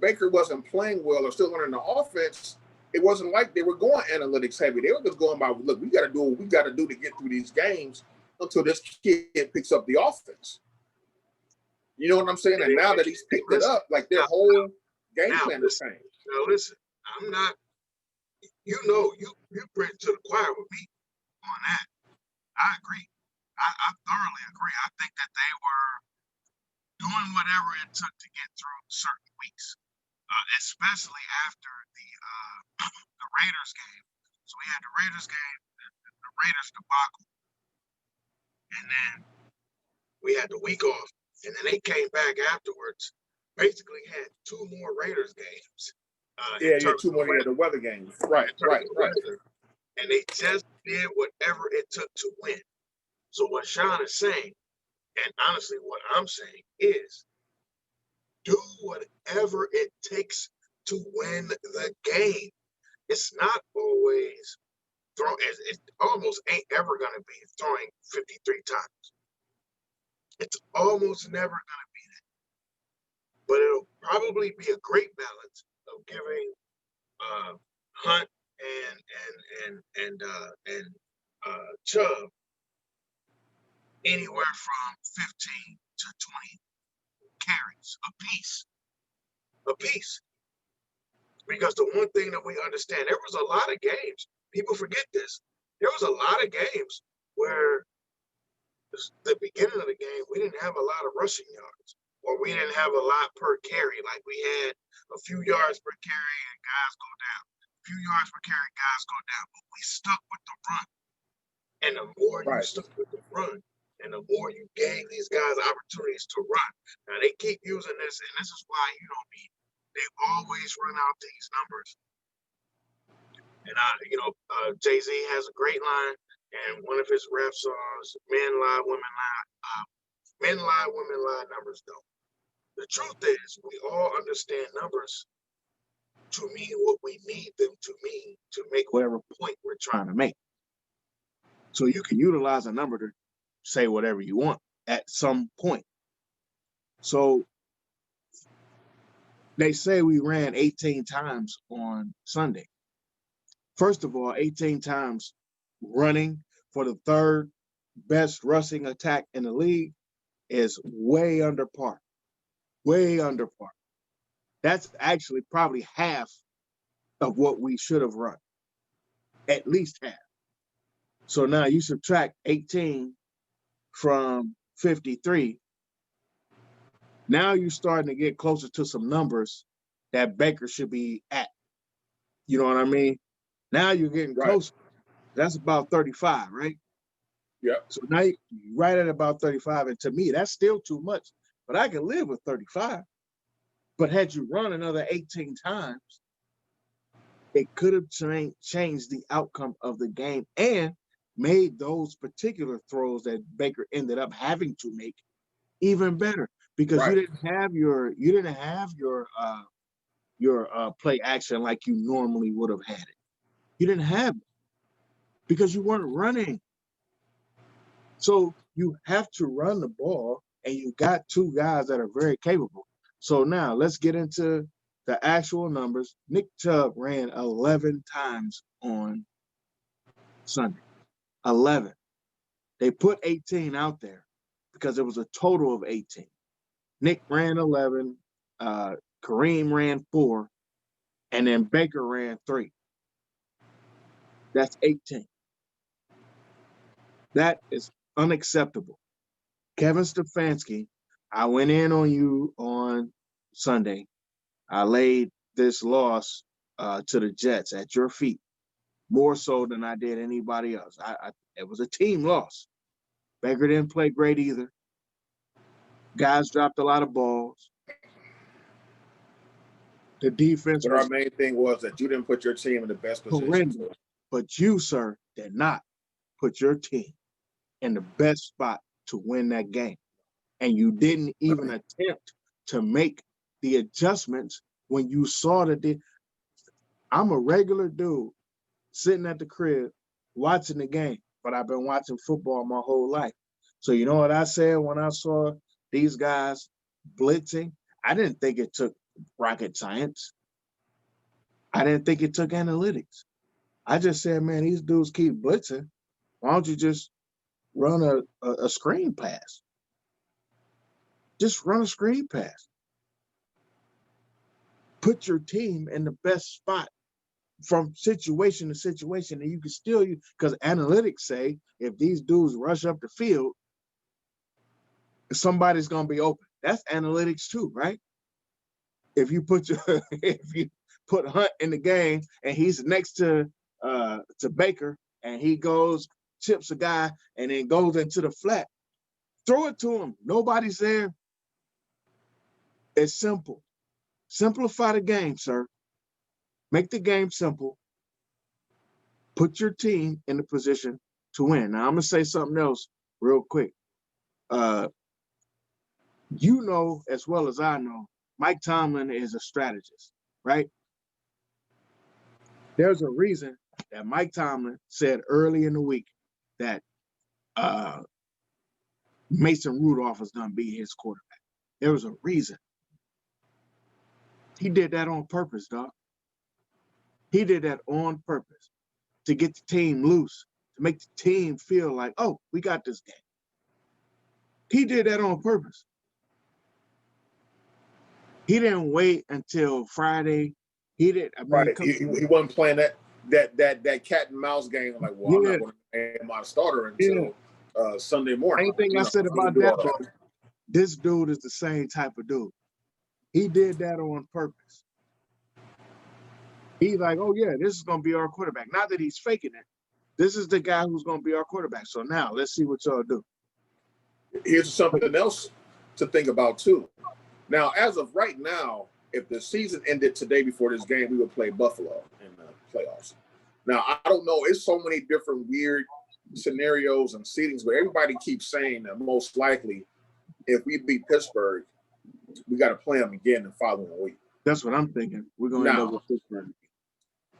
Baker wasn't playing well or still learning the offense, it wasn't like they were going analytics heavy. They were just going by, look, we got to do what we got to do to get through these games until this kid picks up the offense. You know what I'm saying? And now that he's picked it up, like their whole game plan has changed. Now listen, I'm not. You know, you preach to the choir with me on that. I agree. I thoroughly agree. I think that they were doing whatever it took to get through certain weeks, especially after the Raiders game. So we had the Raiders game, the Raiders debacle, and then we had the week off, and then they came back afterwards. Basically, had 2 more Raiders games. Yeah, 2 more. Yeah, the weather games. Right. And they just did whatever it took to win. So what Sean is saying, and honestly what I'm saying is, do whatever it takes to win the game. It's not always throwing. It almost ain't ever going to be throwing 53 times. It's almost never going to be that. But it'll probably be a great balance of giving Hunt and Chubb anywhere from 15 to 20 carries a piece. Because the one thing that we understand, there was a lot of games. People forget this. There was a lot of games where the beginning of the game, we didn't have a lot of rushing yards, or we didn't have a lot per carry. Like we had a few yards per carry and guys go down. A few yards per carry, guys go down. But we stuck with the run. And the more you stuck with the run, and the more you gave these guys opportunities to run. Now they keep using this, and this is why they always run out these numbers. And Jay-Z has a great line, and one of his rap songs, men lie, women lie. Men lie, women lie, numbers don't. The truth is, we all understand numbers to mean what we need them to mean to make whatever point we're trying to make. So you can utilize a number to say whatever you want at some point. So they say we ran 18 times on Sunday. First of all, 18 times running for the third best rushing attack in the league is way under par. Way under par. That's actually probably half of what we should have run. At least half. So now you subtract 18 from 53. Now you're starting to get closer to some numbers that Baker should be at. You know what I mean? Now you're getting closer. That's about 35, right? Yeah. So now you're right at about 35. And to me, that's still too much. But I can live with 35. But had you run another 18 times, it could have changed the outcome of the game and made those particular throws that Baker ended up having to make even better, because you didn't have your play action like you normally would have had it. You didn't have it because you weren't running. So you have to run the ball, and you got 2 guys that are very capable. So now let's get into the actual numbers. Nick Chubb ran 11 times on Sunday. 11. They put 18 out there because it was a total of 18. Nick ran 11, Kareem ran 4, and then Baker ran 3. That's 18. That is unacceptable. Kevin Stefanski, I went in on you on Sunday. I laid this loss to the Jets at your feet, more so than I did anybody else. It was a team loss. Baker didn't play great either. Guys dropped a lot of balls. The defense. But our main thing was that you didn't put your team in the best position. But you, sir, did not put your team in the best spot to win that game. And you didn't even attempt to make the adjustments when you saw that I'm a regular dude sitting at the crib watching the game, but I've been watching football my whole life. So you know what I said when I saw these guys blitzing? I didn't think it took rocket science. I didn't think it took analytics. I just said, man, these dudes keep blitzing. Why don't you just run a screen pass? Just run a screen pass. Put your team in the best spot from situation to situation, and you can still use, because analytics say if these dudes rush up the field, somebody's gonna be open. That's analytics too, right? If you put Hunt in the game and he's next to Baker and he goes chips a guy and then goes into the flat, throw it to him. Nobody's there. It's simple. Simplify the game, sir. Make the game simple. Put your team in the position to win. Now, I'm going to say something else real quick. You know as well as I know, Mike Tomlin is a strategist, right? There's a reason that Mike Tomlin said early in the week that Mason Rudolph was going to be his quarterback. There was a reason. He did that on purpose, dog. He did that on purpose to get the team loose, to make the team feel like, oh, we got this game. He did that on purpose. He didn't wait until Friday. He did. I mean, Right. He wasn't playing that cat and mouse game. Like, well, I'm not going to make my starter until Sunday morning. Anything I said about that, this dude is the same type of dude. He did that on purpose. He's like, oh, yeah, this is going to be our quarterback. Not that he's faking it. This is the guy who's going to be our quarterback. So now let's see what y'all do. Here's something else to think about, too. Now, as of right now, if the season ended today before this game, we would play Buffalo in the playoffs. Now, I don't know. It's so many different weird scenarios and seedings, but everybody keeps saying that most likely if we beat Pittsburgh, we got to play them again the following week. That's what I'm thinking. We're going to end up with Pittsburgh.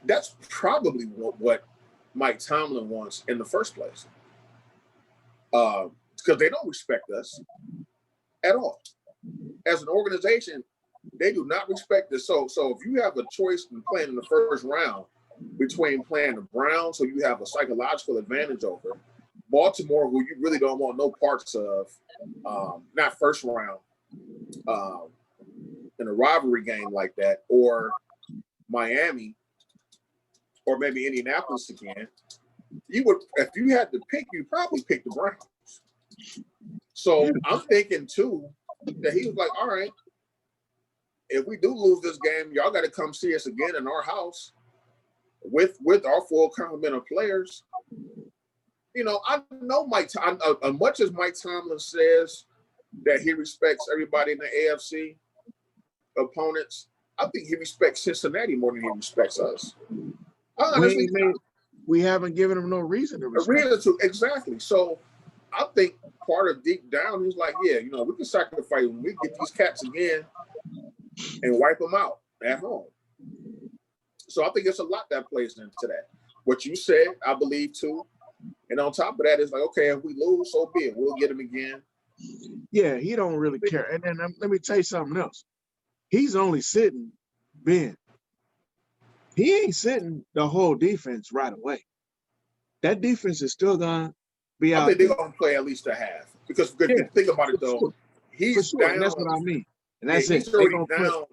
That's probably what Mike Tomlin wants in the first place. Because they don't respect us at all. As an organization, they do not respect us. So if you have a choice in playing in the first round between playing the Browns, so you have a psychological advantage over Baltimore, who you really don't want no parts of, not first round, in a rivalry game like that, or Miami, or maybe Indianapolis again, you would, if you had to pick, you'd probably pick the Browns. So I'm thinking too that he was like, all right, if we do lose this game, y'all got to come see us again in our house with our full complement of players. You know, I know as much as Mike Tomlin says that he respects everybody in the AFC opponents, I think he respects Cincinnati more than he respects us. Honestly, we haven't given him no reason to respect. Exactly. So I think part of deep down, he's like, yeah, you know, we can sacrifice when we get these cats again and wipe them out at home. So I think it's a lot that plays into that. What you said, I believe too. And on top of that, it's like, okay, if we lose, so be it. We'll get him again. Yeah, he don't really care. And then let me tell you something else. He's only sitting Ben. He ain't sitting the whole defense right away. That defense is still gonna be out. I think they're gonna play at least a half. Because think about it though, he's down. And that's what I mean. And that's he's already down.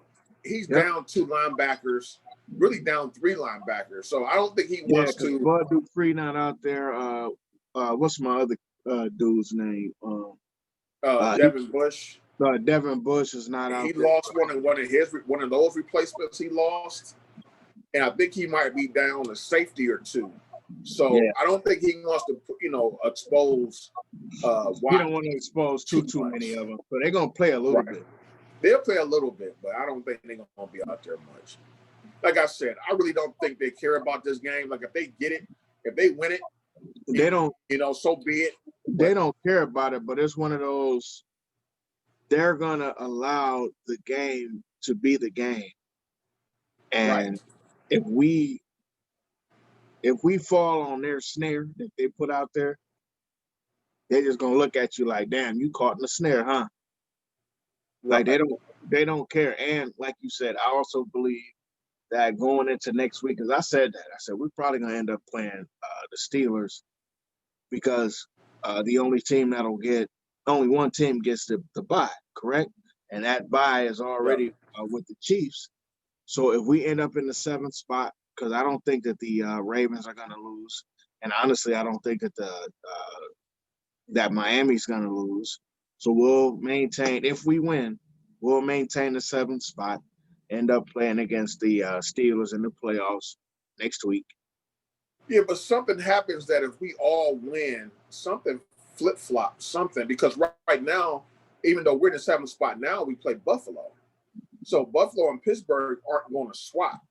He's down 2 linebackers, really down 3 linebackers. So I don't think he wants to. Bud Dupree not out there. What's my other dude's name? Devin Bush. Devin Bush is not out. He lost one of those replacements. He lost, and I think he might be down a safety or 2. So I don't think he wants to, expose. He don't want to expose too many of them. So they're gonna play a little bit. They'll play a little bit, but I don't think they're gonna be out there much. Like I said, I really don't think they care about this game. Like if they get it, if they win it, they don't. So be it. They don't care about it, but it's one of those. They're gonna allow the game to be the game, and if we if we fall on their snare that they put out there, they're just gonna look at you like, damn, you caught in the snare, huh? Like Right. they don't care. And like you said, I also believe that going into next week, because I said we're probably gonna end up playing the Steelers because the only one team gets the bye, correct? And that bye is Yeah. already with the Chiefs. So if we end up in the 7th spot, because I don't think that the Ravens are gonna lose, and honestly, I don't think that that Miami's gonna lose. So we'll maintain. If we win, we'll maintain the 7th spot. End up playing against the Steelers in the playoffs next week. Yeah, but something happens that if we all win, something flip flops, something because right now, even though we're in the 7th spot now, we play Buffalo. So Buffalo and Pittsburgh aren't going to swap.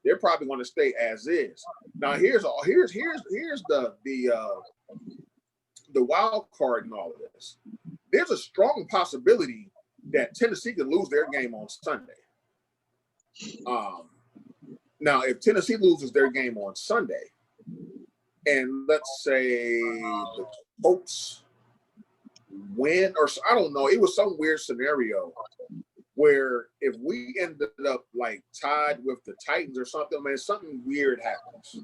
They're probably going to stay as is. Now here's the wild card in all of this. There's a strong possibility that Tennessee could lose their game on Sunday. Now, if Tennessee loses their game on Sunday, and let's say the Colts win, or I don't know, it was some weird scenario where if we ended up like tied with the Titans or something, man, something weird happens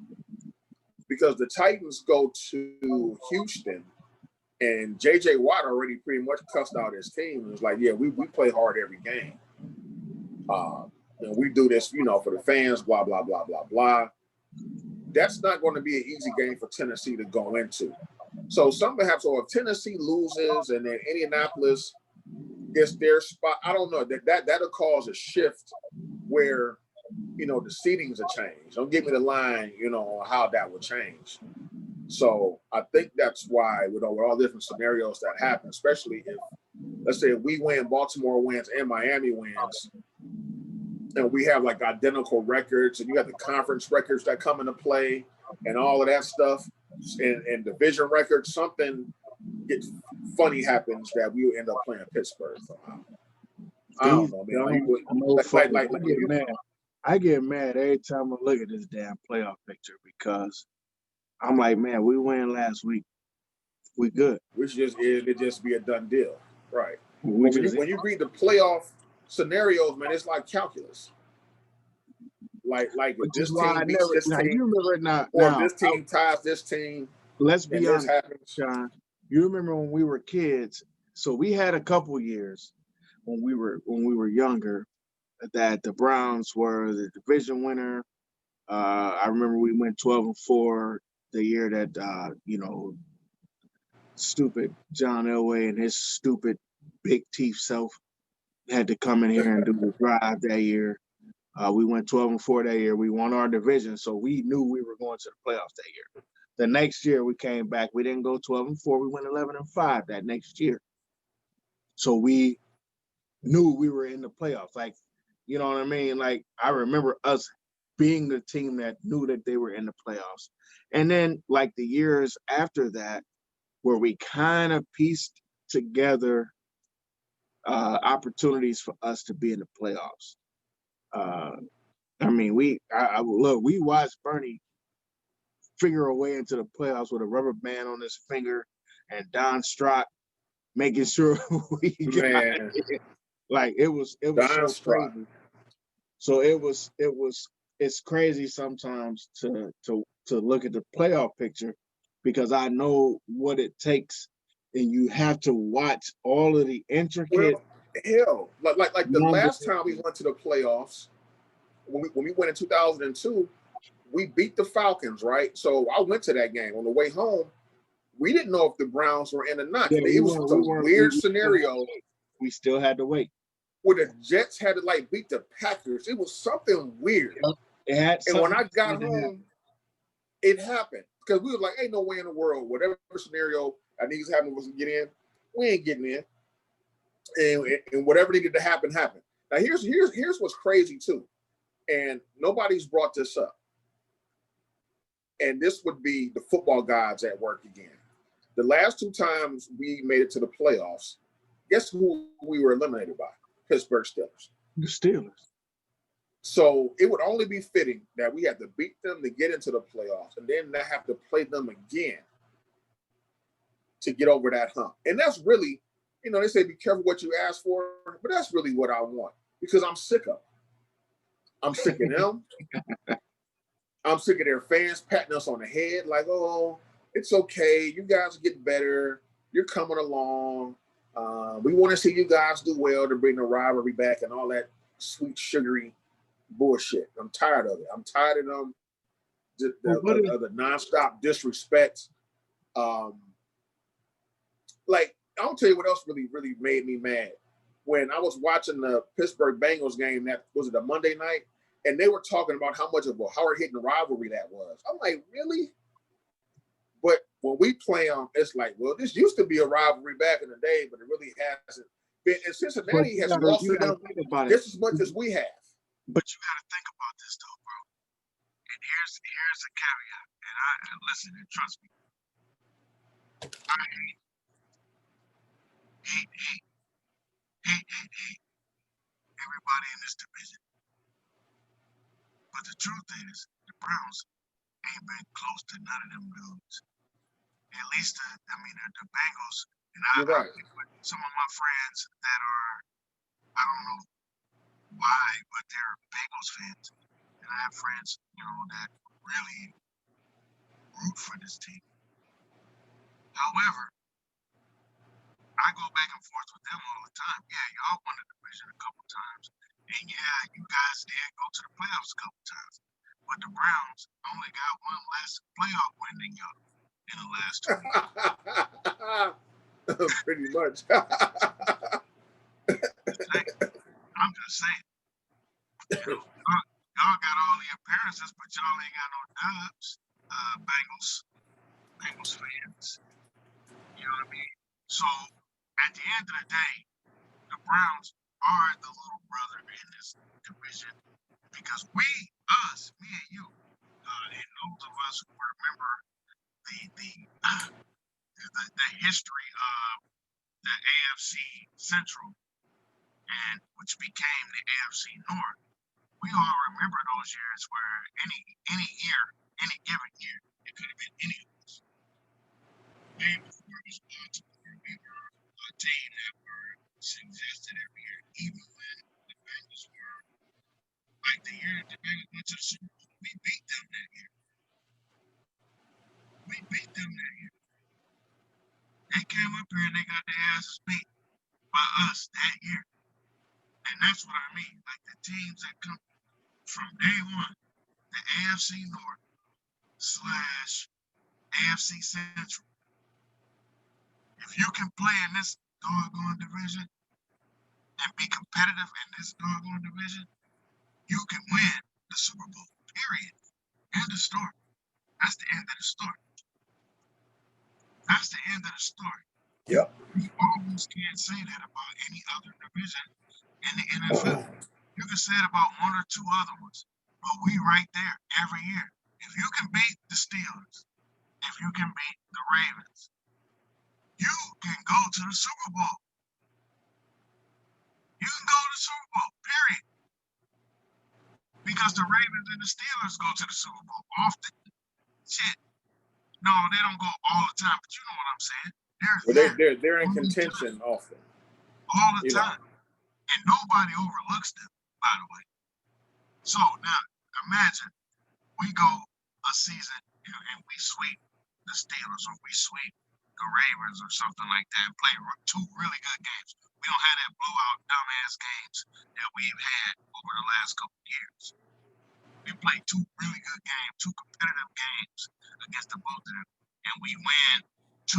because the Titans go to Houston. And J.J. Watt already pretty much cussed out his team. It was like, yeah, we play hard every game. And we do this, for the fans, blah, blah, blah, blah, blah. That's not going to be an easy game for Tennessee to go into. So something happens. So if Tennessee loses and then Indianapolis gets their spot, I don't know. That'll cause a shift where, the seedings will change. Don't give me the line, on how that will change. So I think that's why with all different scenarios that happen, especially if, let's say, if we win, Baltimore wins, and Miami wins, and we have like identical records, and you got the conference records that come into play, and all of that stuff, and division records, something gets funny happens that we will end up playing Pittsburgh somehow. I don't know, man. I get mad every time I look at this damn playoff picture because I'm like, man, we win last week. We good. Which it just be a done deal, right? When you read the playoff scenarios, man, it's like calculus. Like if this team beats this team, you remember now, or this team ties this team. Let's be honest, Sean. You remember when we were kids? So we had a couple years when we were younger that the Browns were the division winner. I remember we went 12-4 the year that stupid John Elway and his stupid big teeth self had to come in here and do the drive that year. We went 12-4 that year. We won our division, so we knew we were going to the playoffs that year. The next year we came back. We didn't go 12-4. We went 11-5 that next year. So we knew we were in the playoffs. Like, you know what I mean? Like, I remember us being the team that knew that they were in the playoffs. And then, like, the years after that, where we kind of pieced together opportunities for us to be in the playoffs. We watched Bernie figure a way into the playoffs with a rubber band on his finger and Don Strock making sure we got it. Like it was so crazy. So it's crazy sometimes to look at the playoff picture because I know what it takes, and you have to watch all of the intricate. Like the last time we went to the playoffs, when we went in 2002, we beat the Falcons, right? So I went to that game on the way home. We didn't know if the Browns were in or not. Yeah, it was a weird scenario. We still had to wait. Where the Jets had to beat the Packers. It was something weird. And when I got home, it happened. Because we were like, ain't no way in the world, whatever scenario I need to happen was to get in, we ain't getting in. And whatever needed to happen, happened. Now here's what's crazy too. And nobody's brought this up. And this would be the football gods at work again. The last 2 times we made it to the playoffs, guess who we were eliminated by? Pittsburgh Steelers. The Steelers. So it would only be fitting that we had to beat them to get into the playoffs and then not have to play them again to get over that hump. And that's really, they say be careful what you ask for, but that's really what I want because I'm sick of them. I'm sick of them. I'm sick of their fans patting us on the head like, oh, it's okay. You guys get better. You're coming along. We want to see you guys do well to bring the rivalry back and all that sweet, sugary bullshit. I'm tired of it. I'm tired of them, the nonstop disrespect. Like, I'll tell you what else really, really made me mad. When I was watching the Pittsburgh Bengals game, that was it a Monday night, and they were talking about how much of a hard-hitting rivalry that was. I'm like, really? But when we play them, it's like, well, this used to be a rivalry back in the day, but it really hasn't been. And Cincinnati has lost to them just as much as we have. But you got to think about this, though, bro. And here's a caveat. And I listen and trust me. I hate everybody in this division. But the truth is, the Browns ain't been close to none of them dudes. At least, the Bengals. And I some of my friends that are, I don't know why, but they're Bengals fans. And I have friends, that really root for this team. However, I go back and forth with them all the time. Yeah, y'all won the division a couple times. And yeah, you guys did go to the playoffs a couple times. But the Browns only got one less playoff win than y'all in the last 2 years. Pretty much. I'm just saying. Y'all got all the appearances, but y'all ain't got no dubs. Bengals fans. You know what I mean? So at the end of the day, the Browns are the little brother in this division because me and you, and those of us who remember the history of the AFC Central and which became the AFC North, we all remember those years where any year, any given year, it could have been any of us. Way before it was Baltimore, we were a team that were suggested every year, even when the Bengals were like the year the Bengals went to the Super Bowl. We beat them that year. They came up here and they got their asses beat by us that year. And that's what I mean. Like the teams that come from day one, the AFC North / AFC Central. If you can play in this doggone division and be competitive in this doggone division, you can win the Super Bowl, period. End of story. That's the end of the story. That's the end of the story. Yep. You almost can't say that about any other division in the NFL. You can say it about one or two other ones, but we right there every year. If you can beat the Steelers, if you can beat the Ravens, you can go to the Super Bowl. You can go to the Super Bowl, period. Because the Ravens and the Steelers go to the Super Bowl often. Shit. No, they don't go all the time, but you know what I'm saying. They're in contention often. All the time. And nobody overlooks them, by the way. So now, imagine we go a season and we sweep the Steelers or we sweep the Ravens or something like that and play 2 really good games. We don't have that blowout dumbass games that we've had over the last couple of years. We play 2 really good games, 2 competitive games against the both of them, and we win 2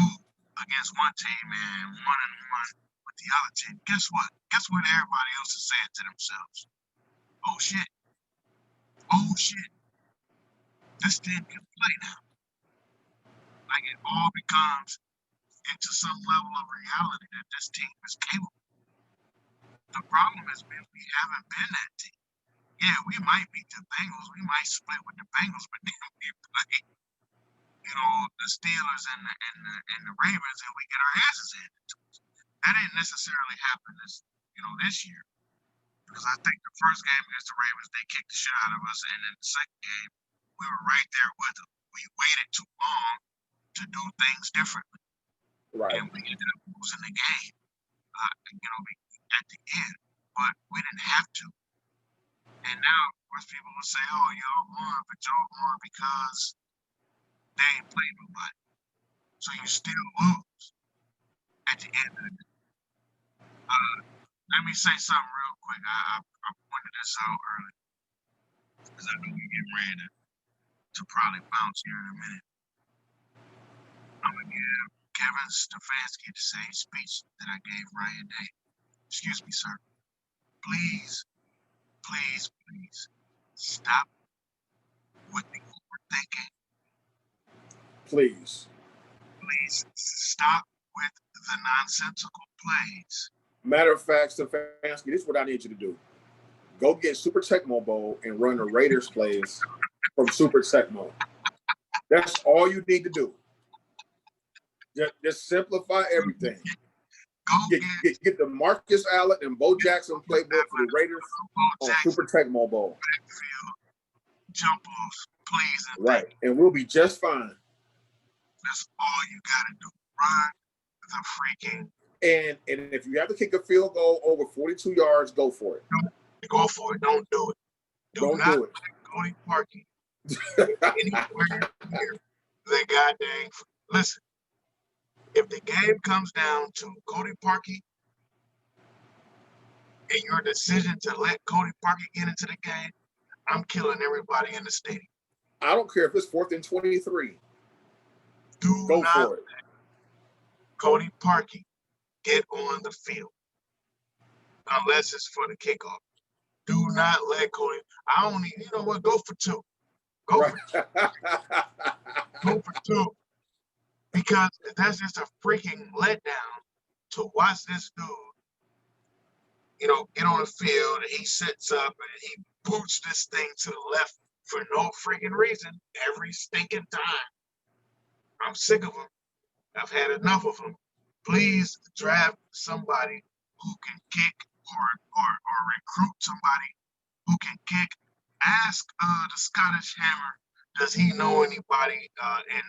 against one team and 1 with the other team. Guess what? Guess what everybody else is saying to themselves? Oh shit. This team can play now. Like it all becomes into some level of reality that this team is capable. The problem is, man, we haven't been that team. Yeah, we might beat the Bengals. We might split with the Bengals, but then we play, the Steelers and the Ravens, and we get our asses handed to us. That didn't necessarily happen this year. Because I think the first game against the Ravens, they kicked the shit out of us, and in the second game, we were right there with them. We waited too long to do things differently, Right. and we ended up losing the game. At the end, but we didn't have to. And now, of course, people will say, "Oh, y'all won, but y'all won because they ain't played nobody." So you still lose at the end of it. Let me say something real quick. I pointed this out earlier because I know we're getting ready to probably bounce here in a minute. I'm gonna give Kevin Stefanski the same speech that I gave Ryan Day. Excuse me, sir. Please, please, please stop with the overthinking. Please. Please stop with the nonsensical plays. Matter of fact, Stefanski, this is what I need you to do. Go get Super Tecmo Bowl and run the Raiders plays from Super Tecmo. That's all you need to do. Just simplify everything. Get the Marcus Allen and Bo Jackson playbook for the Raiders on Super Tecmo Bowl. Backfield, jump offs, plays, and right, and we'll be just fine. That's all you gotta do. Run the freaking. And if you have to kick a field goal over 42 yards, go for it. Go for it. Don't do it. Don't do it. Cody Parkey anywhere near the goddamn. Listen, if the game comes down to Cody Parkey and your decision to let Cody Parkey get into the game, I'm killing everybody in the stadium. I don't care if it's 4th and 23. Go for it. Cody Parkey get on the field unless it's for the kickoff. Do not let Cody. I don't need. You know what? Go for 2. Go for 2. Because that's just a freaking letdown to watch this dude, get on the field and he sits up and he boots this thing to the left for no freaking reason every stinking time. I'm sick of him. I've had enough of him. Please draft somebody who can kick or recruit somebody who can kick. Ask the Scottish Hammer, does he know anybody in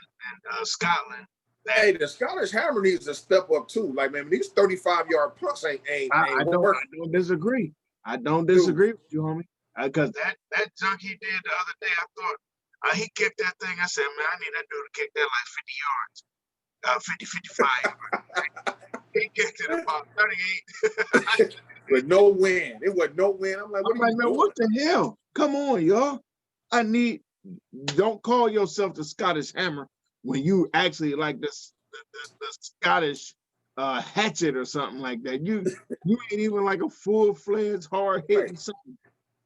Scotland? Hey, the Scottish Hammer needs to step up too. Like, man, these 35-yard punts ain't I don't disagree. I don't disagree with you, homie. Because that junk he did the other day, I thought he kicked that thing. I said, man, I need that dude to kick that like 50 yards, 55 yards. He kicked it about 38. With no win. It was no win. I'm like, what the hell? Come on, y'all. Don't call yourself the Scottish Hammer when you actually like the Scottish hatchet or something like that. You ain't even like a full-fledged hard hitting right. something.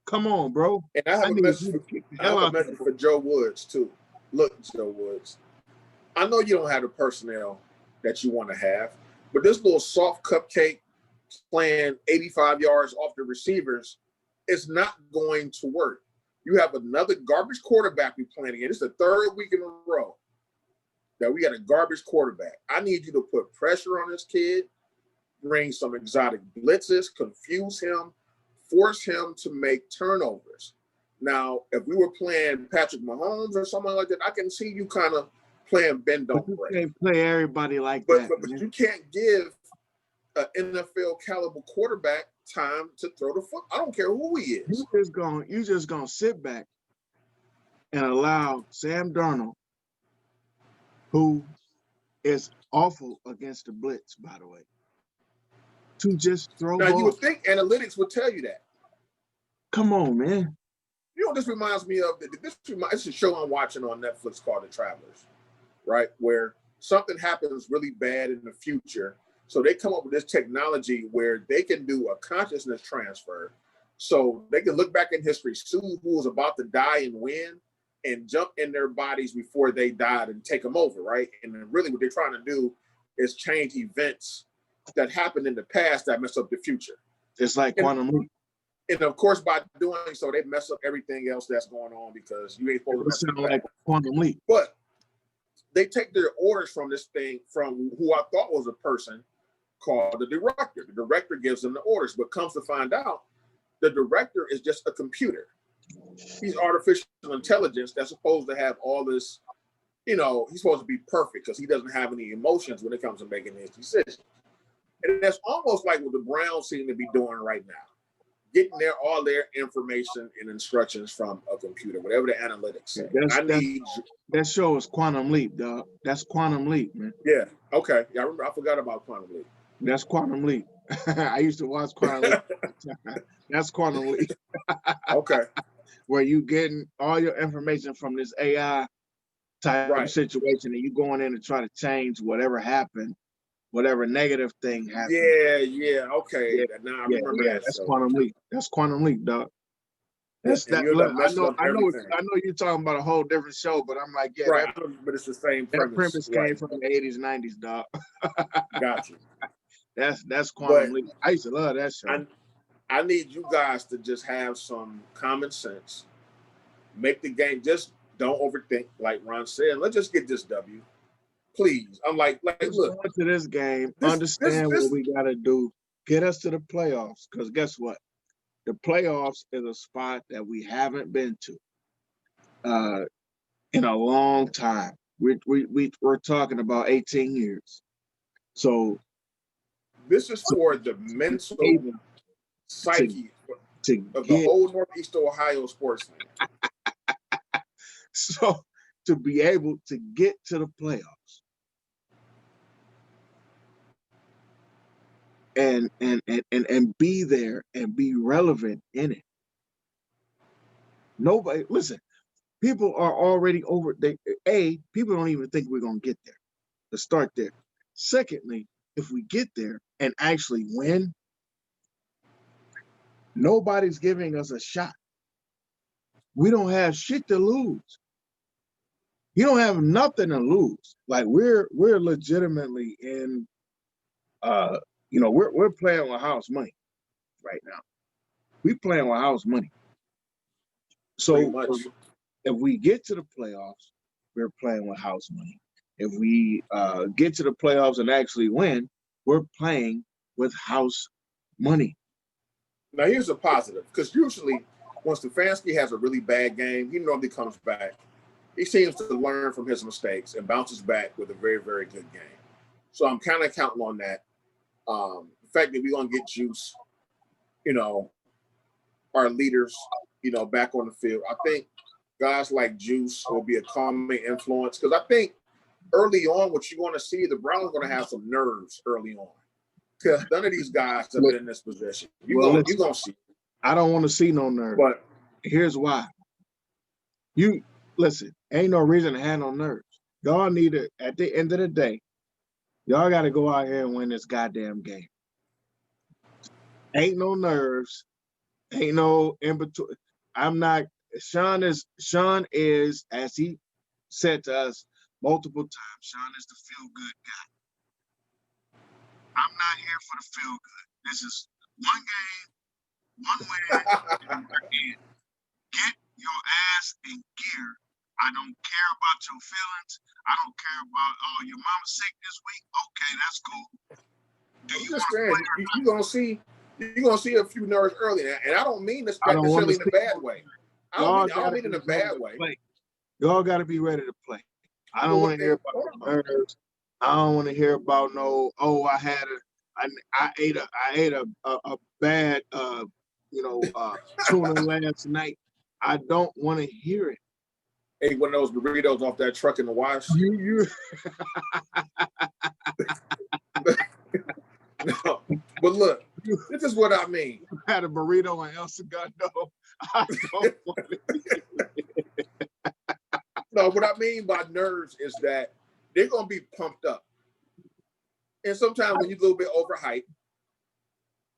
Come on, bro. And I have a message for Joe Woods too. Look, Joe Woods, I know you don't have the personnel that you want to have, but this little soft cupcake playing 85 yards off the receivers is not going to work. You have another garbage quarterback we playing again. It's the 3rd week in a row that we got a garbage quarterback. I need you to put pressure on this kid, bring some exotic blitzes, confuse him, force him to make turnovers. Now, if we were playing Patrick Mahomes or someone like that, I can see you kind of playing bend don't break. You can't play everybody like that. But you can't give an NFL caliber quarterback time to throw the foot. I don't care who he is. You just gonna sit back and allow Sam Darnold, who is awful against the blitz, by the way, to just throw. Now you would think analytics would tell you that. Come on, man. You know what this reminds me of? It's a show I'm watching on Netflix called The Travelers, right? Where something happens really bad in the future. So they come up with this technology where they can do a consciousness transfer. So they can look back in history, see who was about to die and win, and jump in their bodies before they died and take them over, right? And then really what they're trying to do is change events that happened in the past that mess up the future. It's like quantum leap. And of course, by doing so, they mess up everything else that's going on because you ain't supposed to mess up like quantum leap. But they take their orders from this thing from who I thought was a person called the director. The director gives them the orders, but comes to find out, The director is just a computer. He's artificial intelligence that's supposed to have all this, he's supposed to be perfect because he doesn't have any emotions when it comes to making his decisions. And that's almost like what the Browns seem to be doing right now. Getting all their information and instructions from a computer, whatever the analytics say. That show is Quantum Leap, dog. That's Quantum Leap, man. Yeah. Okay. Yeah, I forgot about Quantum Leap. That's Quantum Leap. I used to watch Quantum Leap. That's Quantum Leap. Okay. Where you getting all your information from this AI type situation, and you going in to try to change whatever happened, whatever negative thing happened. Yeah. Okay. Now I remember that. That's show. Quantum Leap. That's Quantum Leap, dog. That's that. Look, I know you're talking about a whole different show, but I'm like, yeah, right. But it's the same premise. That premise came from the 80s, 90s, dog. Got you. That's Quantum Leap. I used to love that show. I need you guys to just have some common sense. Make the game. Just don't overthink. Like Ron said, let's just get this W. Please. I'm like, look. To this game, understand what we got to do. Get us to the playoffs. Because guess what? The playoffs is a spot that we haven't been to in a long time. We're talking about 18 years. So this is for the mental psyche of the whole Northeast Ohio sports fan. So to be able to get to the playoffs and be there and be relevant in it. Nobody, listen, people are already over. People don't even think we're going to get there. Let's start there. Secondly, if we get there and actually win, nobody's giving us a shot. We don't have shit to lose. You don't have nothing to lose. Like we're legitimately in, we're playing with house money right now. We playing with house money. So if we get to the playoffs, we're playing with house money. If we get to the playoffs and actually win, we're playing with house money. Now here's a positive, because usually when Stefanski has a really bad game, he normally comes back. He seems to learn from his mistakes and bounces back with a very, very good game. So I'm kind of counting on that. The fact that we're going to get Juice, our leaders, back on the field. I think guys like Juice will be a calming influence, because I think early on, what you're going to see, the Browns are going to have some nerves early on, because none of these guys have been in this position. You're going to see. I don't want to see no nerves. But here's why. You listen, ain't no reason to have no nerves. Y'all need it at the end of the day. Y'all got to go out here and win this goddamn game. Ain't no nerves. Ain't no in between. Sean is, as he said to us multiple times, Sean is the feel-good guy. I'm not here for the feel-good. This is one game, one win, and we're in. Get your ass in gear. I don't care about your feelings. I don't care about, your mama's sick this week. Okay, that's cool. You're gonna see a few nerves early, and I don't mean this necessarily in a bad way. I don't mean in a bad way. Y'all got to be ready to play. I don't want to hear about nerves. I don't want to hear about I ate a bad tuna last night. I don't want to hear it. Ate one of those burritos off that truck in the wash. No, but look, this is what I mean. You had a burrito in El Segundo. I don't want it. No, what I mean by nerves is that they're going to be pumped up. And sometimes when you're a little bit overhyped,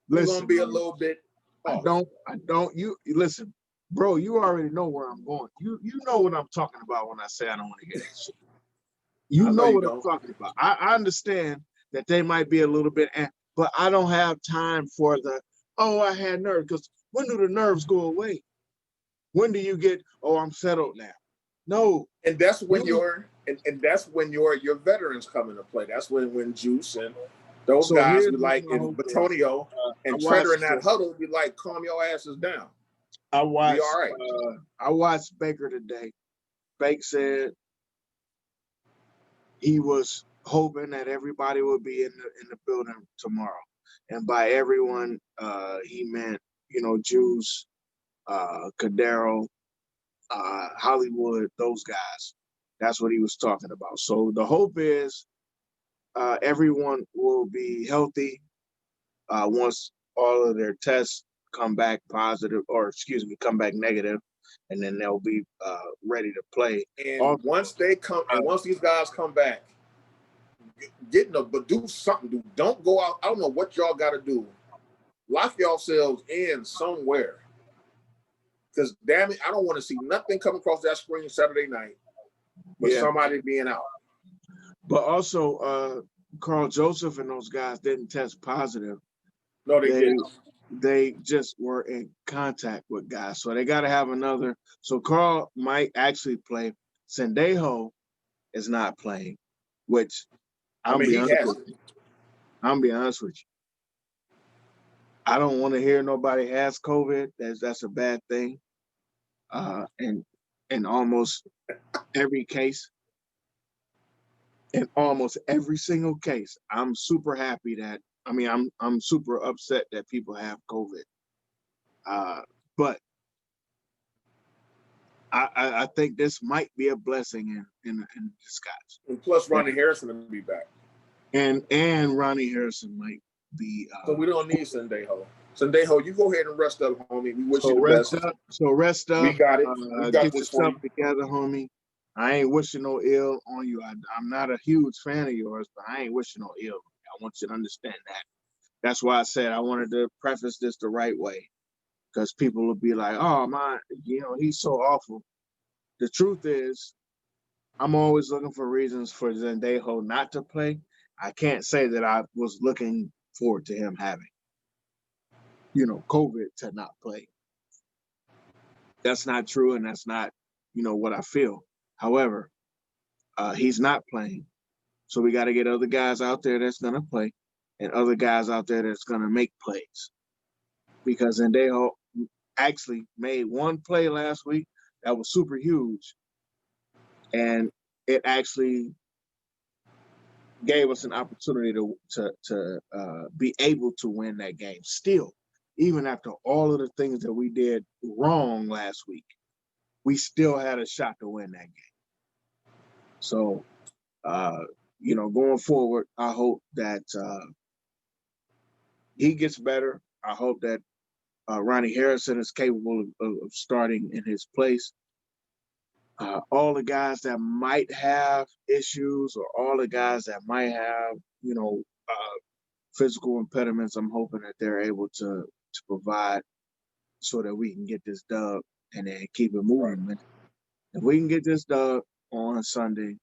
you're going to be a little bit off. You listen, bro, you already know where I'm going. You know what I'm talking about when I say I don't want to hear that shit. You know what I'm talking about. I understand that they might be a little bit, but I don't have time for I had nerves. Because when do the nerves go away? When do you get, I'm settled now? No. And that's when your veterans come into play. That's when Juice and Those So guys here's be what like, my in hope is. Batonio I and Treader in watched that huddle be like, calm your asses down. I Be watched all right. I watched Baker today. Bake said he was hoping that everybody would be in the building tomorrow. And by everyone, he meant, Juice, Cadero, Hollywood, those guys. That's what he was talking about. So the hope is everyone will be healthy once all of their tests come back positive, or excuse me, come back negative, and then they'll be ready to play. And Also, once they come, and once these guys come back, but do something. Don't go out. I don't know what y'all got to do. Lock yourselves in somewhere. Because damn it, I don't want to see nothing come across that screen Saturday night with somebody being out. But also, Carl Joseph and those guys didn't test positive. No, they didn't. They just were in contact with guys. So they got to have another. So Carl might actually play. Sendejo is not playing, which I'm be honest with you. I'm be honest with you. I don't want to hear nobody has COVID. That's a bad thing. In almost every case, in almost every single case, I'm super happy that I'm super upset that people have COVID. But I think this might be a blessing in disguise. And plus, Ronnie Harrison will be back. And Ronnie Harrison might be. So we don't need Sendejo. Sendejo, you go ahead and rest up, homie. We wish you the best. Rest up. We got it. We got get this yourself for you. together, homie. I ain't wishing no ill on you. I'm not a huge fan of yours, but I ain't wishing no ill. I want you to understand that. That's why I said I wanted to preface this the right way, because people will be like, "Oh, man, he's so awful." The truth is, I'm always looking for reasons for Sendejo not to play. I can't say that I was looking forward to him having, COVID to not play. That's not true, and that's not, what I feel. However, he's not playing. So we got to get other guys out there that's going to play and other guys out there that's going to make plays. Because Sendejo actually made one play last week that was super huge, and it actually gave us an opportunity to be able to win that game. Still, even after all of the things that we did wrong last week, we still had a shot to win that game. So, going forward, I hope that he gets better. I hope that Ronnie Harrison is capable of starting in his place. All the guys that might have issues, or all the guys that might have, physical impediments, I'm hoping that they're able to provide so that we can get this dub and then keep it moving. Right. If we can get this dub on Sunday,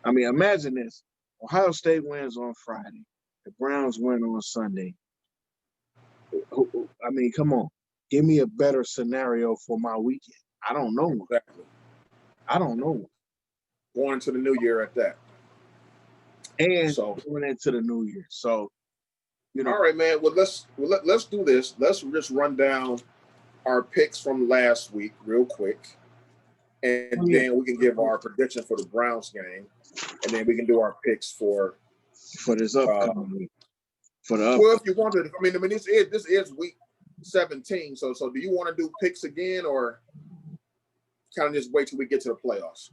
imagine this. Ohio State wins on Friday. The Browns win on Sunday. Come on. Give me a better scenario for my weekend. I don't know one. Exactly. I don't know one. Going into the new year at that. And going into the new year. So, All right, man. Well, let's do this. Let's just run down our picks from last week real quick. And then we can give our prediction for the Browns game. And then we can do our picks for this upcoming week. Well, if you wanted, this is week 17. So do you want to do picks again, or kind of just wait till we get to the playoffs?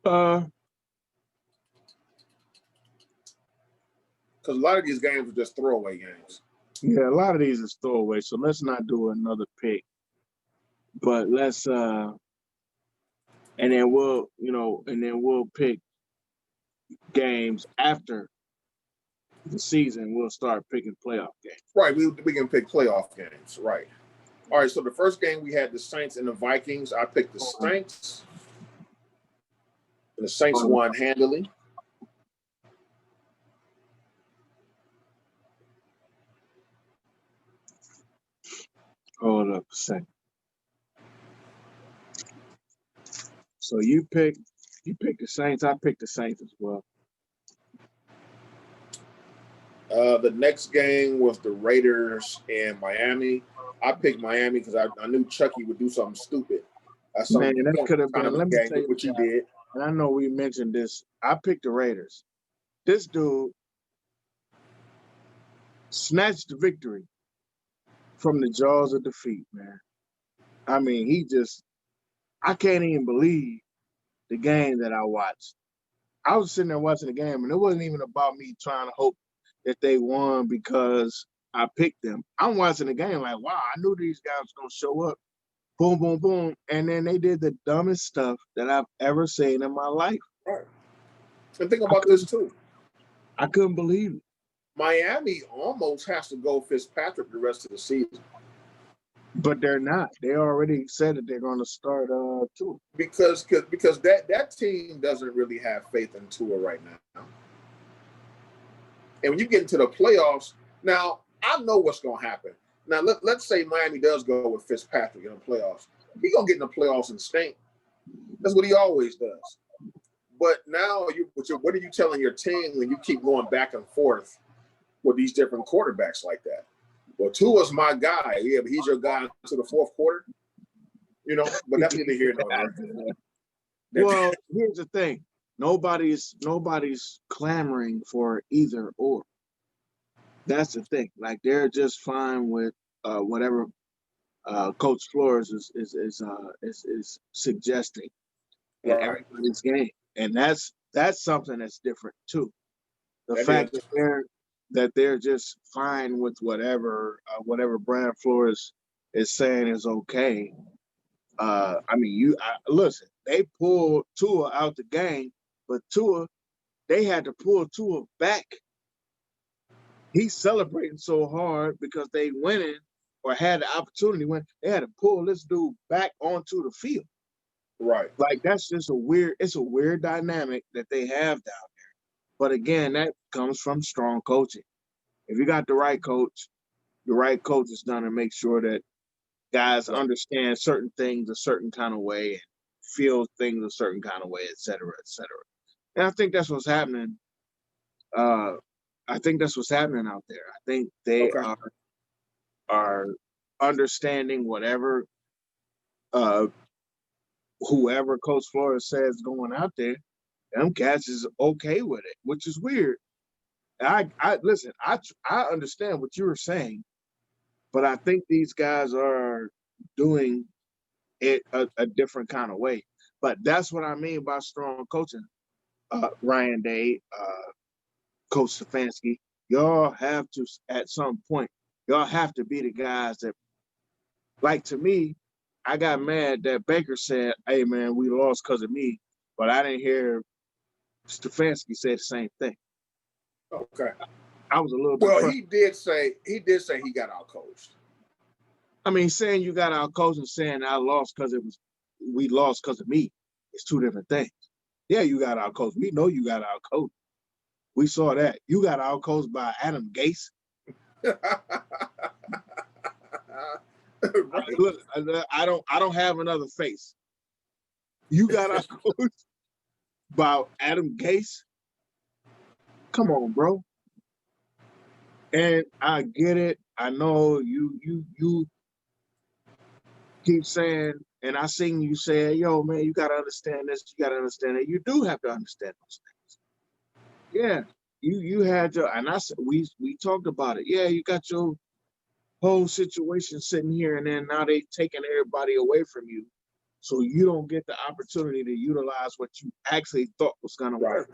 Because a lot of these games are just throwaway games. Yeah, a lot of these is throwaway. So let's not do another pick. But let's and then we'll pick games after the season. We'll start picking playoff games. Right, we can pick playoff games. Right. All right. So the first game we had the Saints and the Vikings. I picked the Saints. And the Saints won handily. Hold up a second. So you pick the Saints. I picked the Saints as well. The next game was the Raiders and Miami. I picked Miami because I knew Chucky would do something stupid at some Man, that point could have in been. the Let me game, tell you, which he guys, did. and I know we mentioned this. I picked the Raiders. This dude snatched the victory from the jaws of defeat, man. I mean, I can't even believe the game that I watched. I was sitting there watching the game, and it wasn't even about me trying to hope that they won because I picked them. I'm watching the game like, wow, I knew these guys were going to show up. Boom, boom, boom. And then they did the dumbest stuff that I've ever seen in my life. Right. And think about this, too. I couldn't believe it. Miami almost has to go Fitzpatrick the rest of the season. But they're not. They already said that they're going to start Tua. Because that team doesn't really have faith in Tua right now. And when you get into the playoffs, now I know what's going to happen. Now let's say Miami does go with Fitzpatrick in the playoffs. He's going to get in the playoffs and stink. That's what he always does. But now what are you telling your team when you keep going back and forth with these different quarterbacks like that? Well, Tua's my guy. Yeah, but he's your guy to the fourth quarter. But that's neither here nor there. Well, here's the thing. Nobody's clamoring for either or. That's the thing. Like they're just fine with whatever Coach Flores is suggesting in everybody's game, and that's something that's different too. The fact that they're just fine with whatever Brian Flores is saying is okay. I mean, listen. They pulled Tua out the game, but they had to pull Tua back. He's celebrating so hard because they winning or had the opportunity to win. They had to pull this dude back onto the field. Right. Like that's just it's a weird dynamic that they have down there. But again, that comes from strong coaching. If you got the right coach is gonna make sure that guys understand certain things a certain kind of way and feel things a certain kind of way, et cetera, et cetera. And I think that's what's happening. I think that's what's happening out there. I think they are understanding whatever whoever Coach Flores says going out there, them cats is okay with it, which is weird. I listen, I understand what you were saying, but I think these guys are doing it a different kind of way. But that's what I mean by strong coaching. Ryan Day, Coach Stefanski, y'all have to, at some point, y'all have to be the guys that, like to me, I got mad that Baker said, hey, man, we lost because of me, but I didn't hear Stefanski say the same thing. Okay. I was a little bit. Well, frustrated. he did say he got out-coached. I mean, saying you got out-coached and saying I lost because we lost because of me, it's two different things. Yeah, you got out-coached. We know you got out-coached. We saw that. You got out-coached by Adam Gase. Right. Look, I don't have another face. You got out-coached by Adam Gase. Come on, bro. And I get it. I know you keep saying, and I seen you say, yo, man, you got to understand this. You got to understand that. You do have to understand those things. Yeah, you had to, and I said, we talked about it. Yeah, you got your whole situation sitting here, and then now they taking everybody away from you, so you don't get the opportunity to utilize what you actually thought was going to work.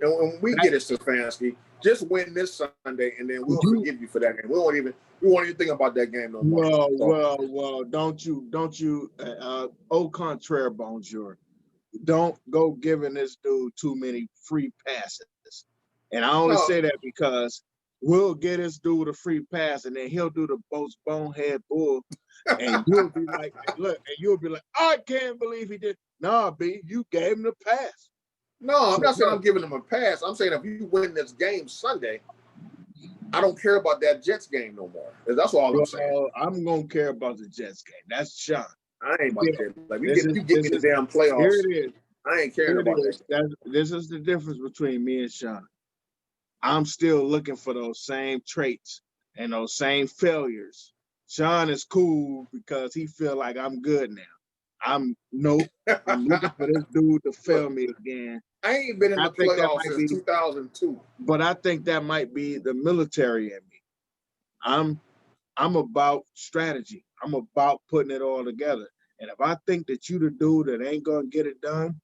And when we get it, Stefanski, just win this Sunday, and then we'll forgive you for that game. We won't even think about that game no more. Well, don't you, au contraire, bonjour. Don't go giving this dude too many free passes. And I only say that because we'll get this dude a free pass, and then he'll do the most bonehead bull, and you'll be like, look, and you'll be like, I can't believe he did. Nah, B, you gave him the pass. No, I'm not saying I'm giving him a pass. I'm saying if you win this game Sunday, I don't care about that Jets game no more. That's all I'm saying. I'm gonna care about the Jets game. That's Sean. I ain't about to care. Like you get me the damn playoffs. Here it is. I ain't caring about that. This is the difference between me and Sean. I'm still looking for those same traits and those same failures. Sean is cool because he feel like I'm good now. Nope. I'm looking for this dude to fail me again. I ain't been in I the think that playoffs might since be, 2002. but I think that might be the military in me. I'm about strategy. I'm about putting it all together. And if I think that you the dude that ain't gonna get it done,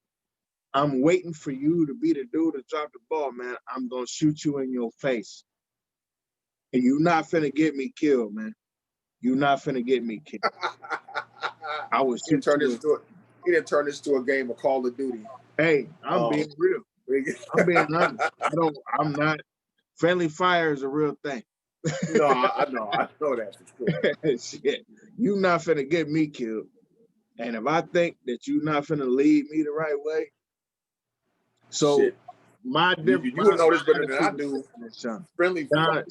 I'm waiting for you to be the dude to drop the ball, man. I'm gonna shoot you in your face. And you not finna get me killed, man. You not finna get me killed. I will He didn't shoot turn you this in. to he didn't turn this to a game of Call of Duty. Hey, I'm being real. I'm being honest. I'm not. Friendly fire is a real thing. No, I know that for sure. Shit. You not finna get me killed. And if I think that you not finna lead me the right way, so Shit. my You would know this better than I attitude do. is, Sean, Friendly fire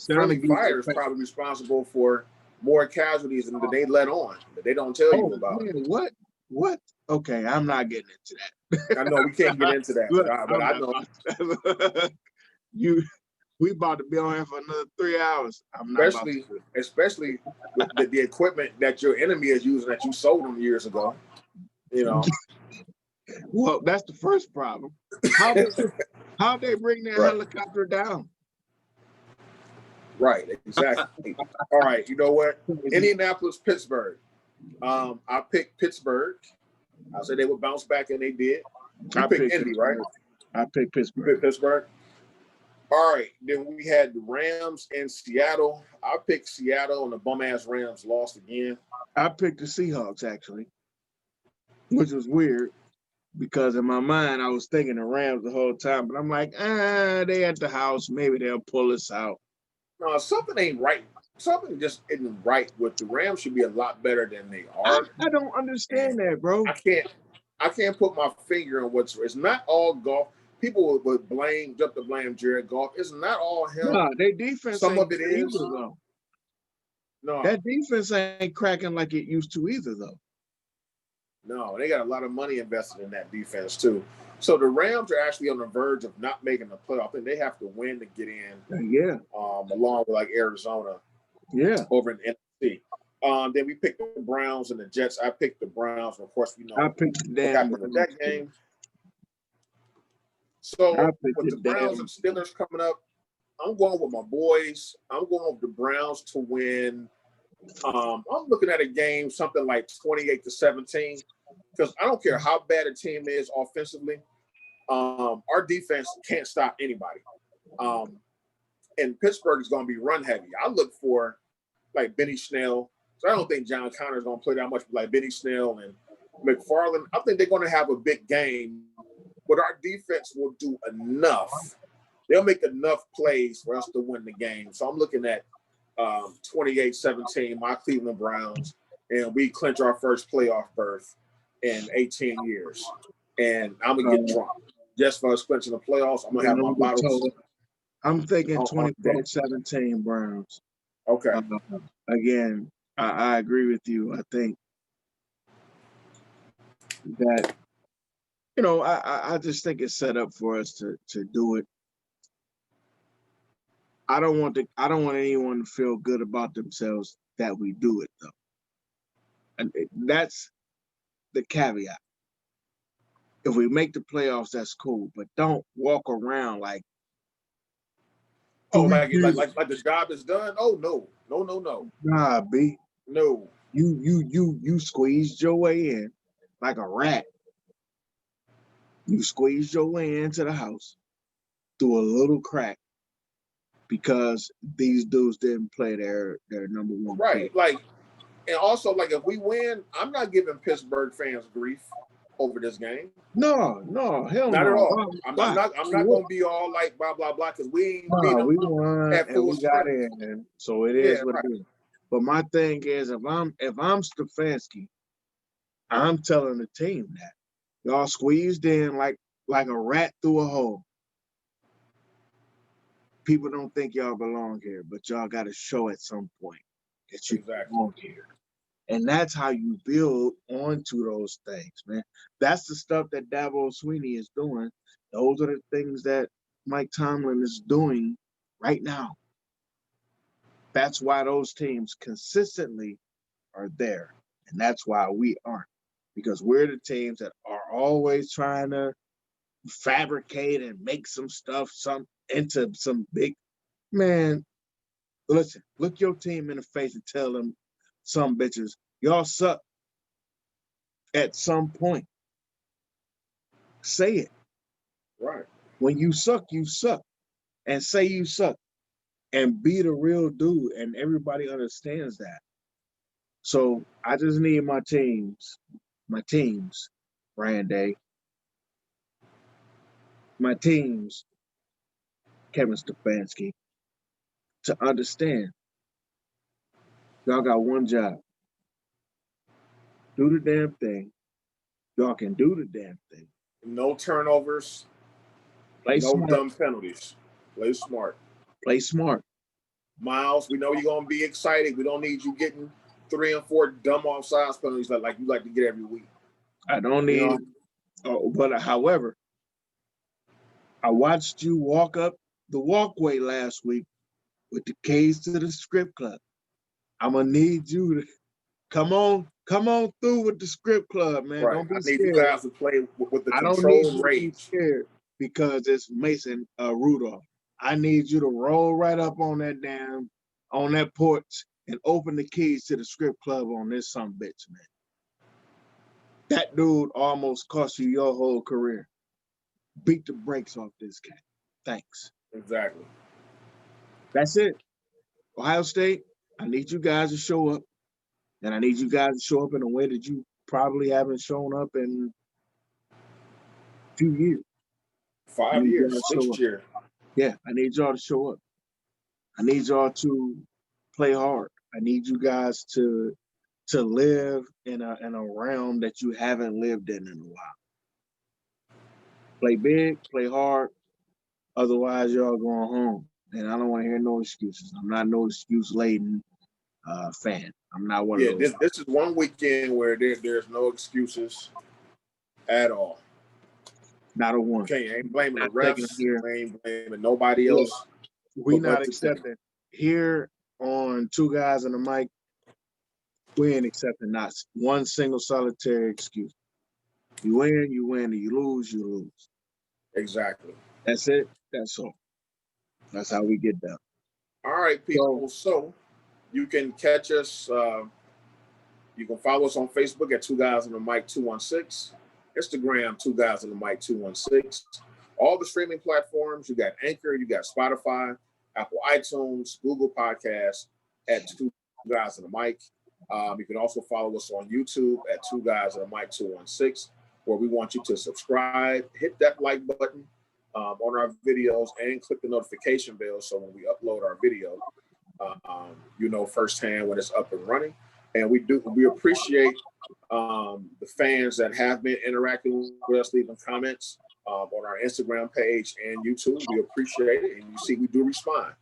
is probably responsible for more casualties than they let on, that they don't tell you about. Man, what? Okay, I'm not getting into that. I know we can't get into that, Look, but I know. We about to be on here for another 3 hours. I'm not Especially with the equipment that your enemy is using that you sold them years ago. You know. Well, that's the first problem. How they bring that helicopter down? Right, exactly. All right, you know what? Indianapolis, Pittsburgh. I picked Pittsburgh. I said they would bounce back, and they did. You picked Indy, right? I picked Pittsburgh. You picked Pittsburgh. All right, then we had the Rams and Seattle. I picked Seattle, and the bum-ass Rams lost again. I picked the Seahawks, actually, which was weird because in my mind, I was thinking the Rams the whole time. But I'm like, they at the house. Maybe they'll pull us out. No, something ain't right. Something just isn't right with the Rams. Should be a lot better than they are. I don't understand that, bro. I can't put my finger on what's. It's not all Goff. People would jump to blame Jared Goff. It's not all him. Nah, their defense. Some of it is. Either, though. No, that defense ain't cracking like it used to either, though. No, they got a lot of money invested in that defense too. So the Rams are actually on the verge of not making the playoff. I think they have to win to get in. Yeah. Along with like Arizona. Yeah. Over in NFC. Then we picked the Browns and the Jets. I picked the Browns, and of course we know I picked what happened in that game. So with the Browns and Steelers coming up, I'm going with my boys. I'm going with the Browns to win. I'm looking at a game something like 28-17, because I don't care how bad a team is offensively. Our defense can't stop anybody. And Pittsburgh is going to be run heavy. I look for like Benny Snell. So I don't think John Connor is going to play that much like Benny Snell and McFarland. I think they're going to have a big game, but our defense will do enough. They'll make enough plays for us to win the game. So I'm looking at 28-17, my Cleveland Browns, and we clinch our first playoff berth in 18 years. And I'm going to get drunk. Just for us clinching the playoffs, I'm going to have my bottles. I'm thinking 24-17 Browns. Okay. Again, I agree with you. I think that, I just think it's set up for us to do it. I don't want anyone to feel good about themselves that we do it, though. And that's the caveat. If we make the playoffs, that's cool, but don't walk around like, like the job is done. Oh no. Nah, B. No. You squeezed your way in like a rat. You squeezed your way into the house through a little crack because these dudes didn't play their number one. Right. Player. And also if we win, I'm not giving Pittsburgh fans grief over this game. No, hell not no. At all. I'm not gonna be all like blah blah blah because we ain't beat them. We won and we got in, so it is what it is. But my thing is, if I'm Stefanski, I'm telling the team that y'all squeezed in like a rat through a hole. People don't think y'all belong here, but y'all got to show at some point that you belong here. And that's how you build onto those things, man. That's the stuff that Dabo Swinney is doing. Those are the things that Mike Tomlin is doing right now. That's why those teams consistently are there. And that's why we aren't. Because we're the teams that are always trying to fabricate and make some stuff into some big man. Listen, look your team in the face and tell them, some bitches, y'all suck at some point. Say it. Right. When you suck, and say you suck, and be the real dude, and everybody understands that. So I just need my teams, Brandy, my teams, Kevin Stefanski, to understand y'all got one job. Do the damn thing. Y'all can do the damn thing. No turnovers. Play no smart. dumb penalties. Play smart. Play smart. Miles, we know you're going to be excited. We don't need you getting 3 and 4 dumb offsides penalties like you like to get every week. I don't need, but however, I watched you walk up the walkway last week with the keys to the script club. I'm gonna need you to come on through with the script club, man. Right. Don't be I scared. need you guys to play with the I don't need controlled you rage. to be scared because it's Mason Rudolph. I need you to roll right up on that porch and open the keys to the script club on this son bitch, man. That dude almost cost you your whole career. Beat the brakes off this cat. Thanks. Exactly. That's it. Ohio State, I need you guys to show up. And I need you guys to show up in a way that you probably haven't shown up in a few years. 5 years, 6 years. Yeah, I need y'all to show up. I need y'all to play hard. I need you guys to live in a realm that you haven't lived in a while. Play big, play hard. Otherwise, y'all going home. And I don't want to hear no excuses. I'm not no excuse laden fan. I'm not one of those. This is one weekend where there's no excuses at all. Not a one. Okay, ain't blaming the refs. We ain't blaming nobody else. We not accepting here on Two Guys and a Mic. We ain't accepting not one single solitary excuse. You win, and you lose, you lose. Exactly. That's it. That's all. That's how we get down. All right, people. So you can catch us. You can follow us on Facebook at Two Guys and a Mic 216. Instagram, Two Guys and a Mic 216. All the streaming platforms. You got Anchor, you got Spotify, Apple iTunes, Google Podcasts at Two Guys and a Mic. You can also follow us on YouTube at Two Guys and a Mic 216, where we want you to subscribe, hit that like button on our videos, and click the notification bell so when we upload our video, you know firsthand when it's up and running. And we appreciate the fans that have been interacting with us, leaving comments on our Instagram page and YouTube. We appreciate it, and you see we do respond.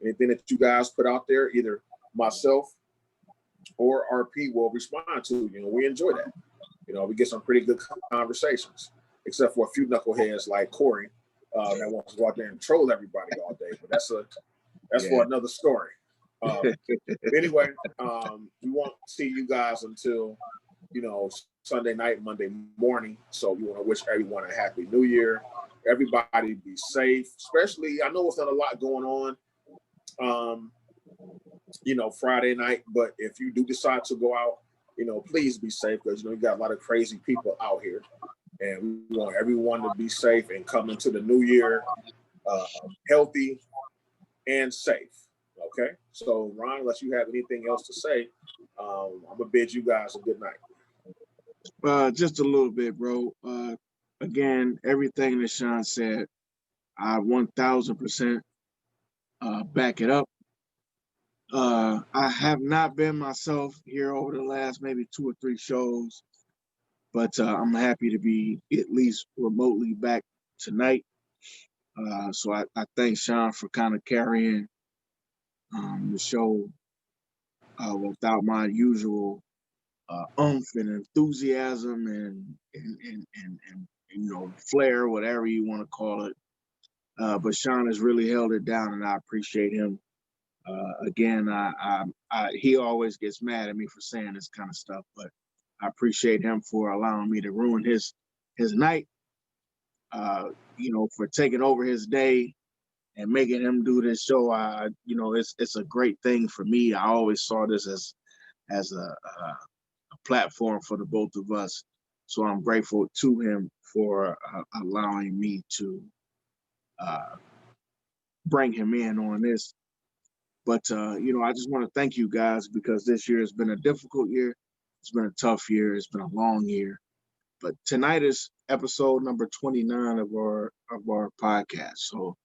Anything that you guys put out there, either myself or RP will respond to. You know, we enjoy that. You know, we get some pretty good conversations, except for a few knuckleheads like Corey that wants to go out there and troll everybody all day. But that's for another story. Anyway, we won't see you guys until Sunday night, Monday morning. So we want to wish everyone a happy New Year. Everybody be safe, especially I know it's not a lot going on. Friday night, but if you do decide to go out, please be safe because you got a lot of crazy people out here, and we want everyone to be safe and come into the new year healthy and safe. Okay, so Ron, unless you have anything else to say, I'm gonna bid you guys a good night. Just a little bit, bro. Again, everything that Sean said, I 1000% back it up. I have not been myself here over the last maybe 2 or 3 shows, but I'm happy to be at least remotely back tonight. So I thank Sean for kind of carrying the show without my usual oomph and enthusiasm and flair, whatever you want to call it. But Sean has really held it down, and I appreciate him. Again, he always gets mad at me for saying this kind of stuff, but I appreciate him for allowing me to ruin his night. For taking over his day and making him do this show. It's a great thing for me. I always saw this as a platform for the both of us. So I'm grateful to him for allowing me to bring him in on this. But, I just want to thank you guys, because this year has been a difficult year. It's been a tough year. It's been a long year. But tonight is episode number 29 of our podcast. So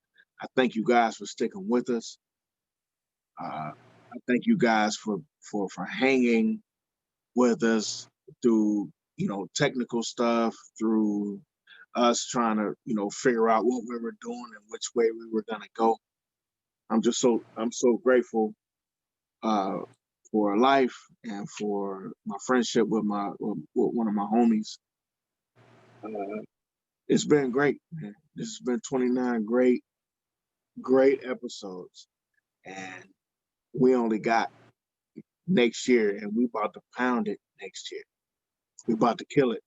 I thank you guys for sticking with us. I thank you guys for hanging with us through, technical stuff, through us trying to, figure out what we were doing and which way we were going to go. I'm so grateful for life and for my friendship with one of my homies. It's been great, man. This has been 29 great episodes, and we only got next year, and we about to pound it next year. We about to kill it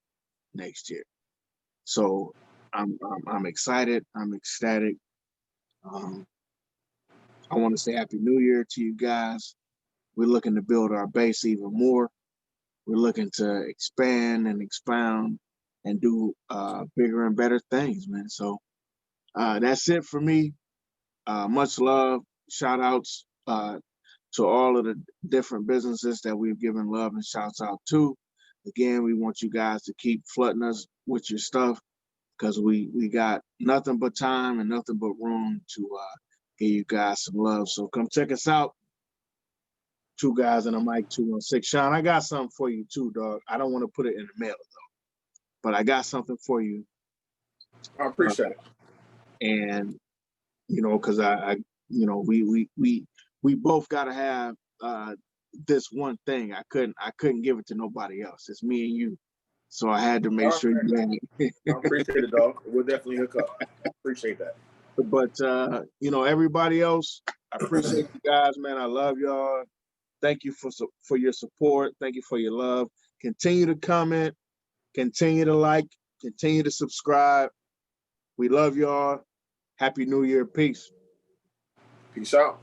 next year. So I'm excited. I'm ecstatic. I want to say Happy New Year to you guys. We're looking to build our base even more. We're looking to expand and expound and do bigger and better things, man. So that's it for me. Much love. Shout outs to all of the different businesses that we've given love and shouts out to. Again, we want you guys to keep flooding us with your stuff, because we got nothing but time and nothing but room to give you guys some love. So come check us out. Two Guys and a Mic 216. Sean, I got something for you too, dog. I don't want to put it in the mail though, but I got something for you. I appreciate it. And because we both gotta have this one thing. I couldn't give it to nobody else. It's me and you. So I had to make sure you had it. I appreciate it, dog. We'll definitely hook up. Appreciate that. But everybody else, I appreciate you guys, man. I love y'all. Thank you for your support. Thank you for your love. Continue to comment, continue to like, continue to subscribe. We love y'all. Happy New Year. Peace. Peace out.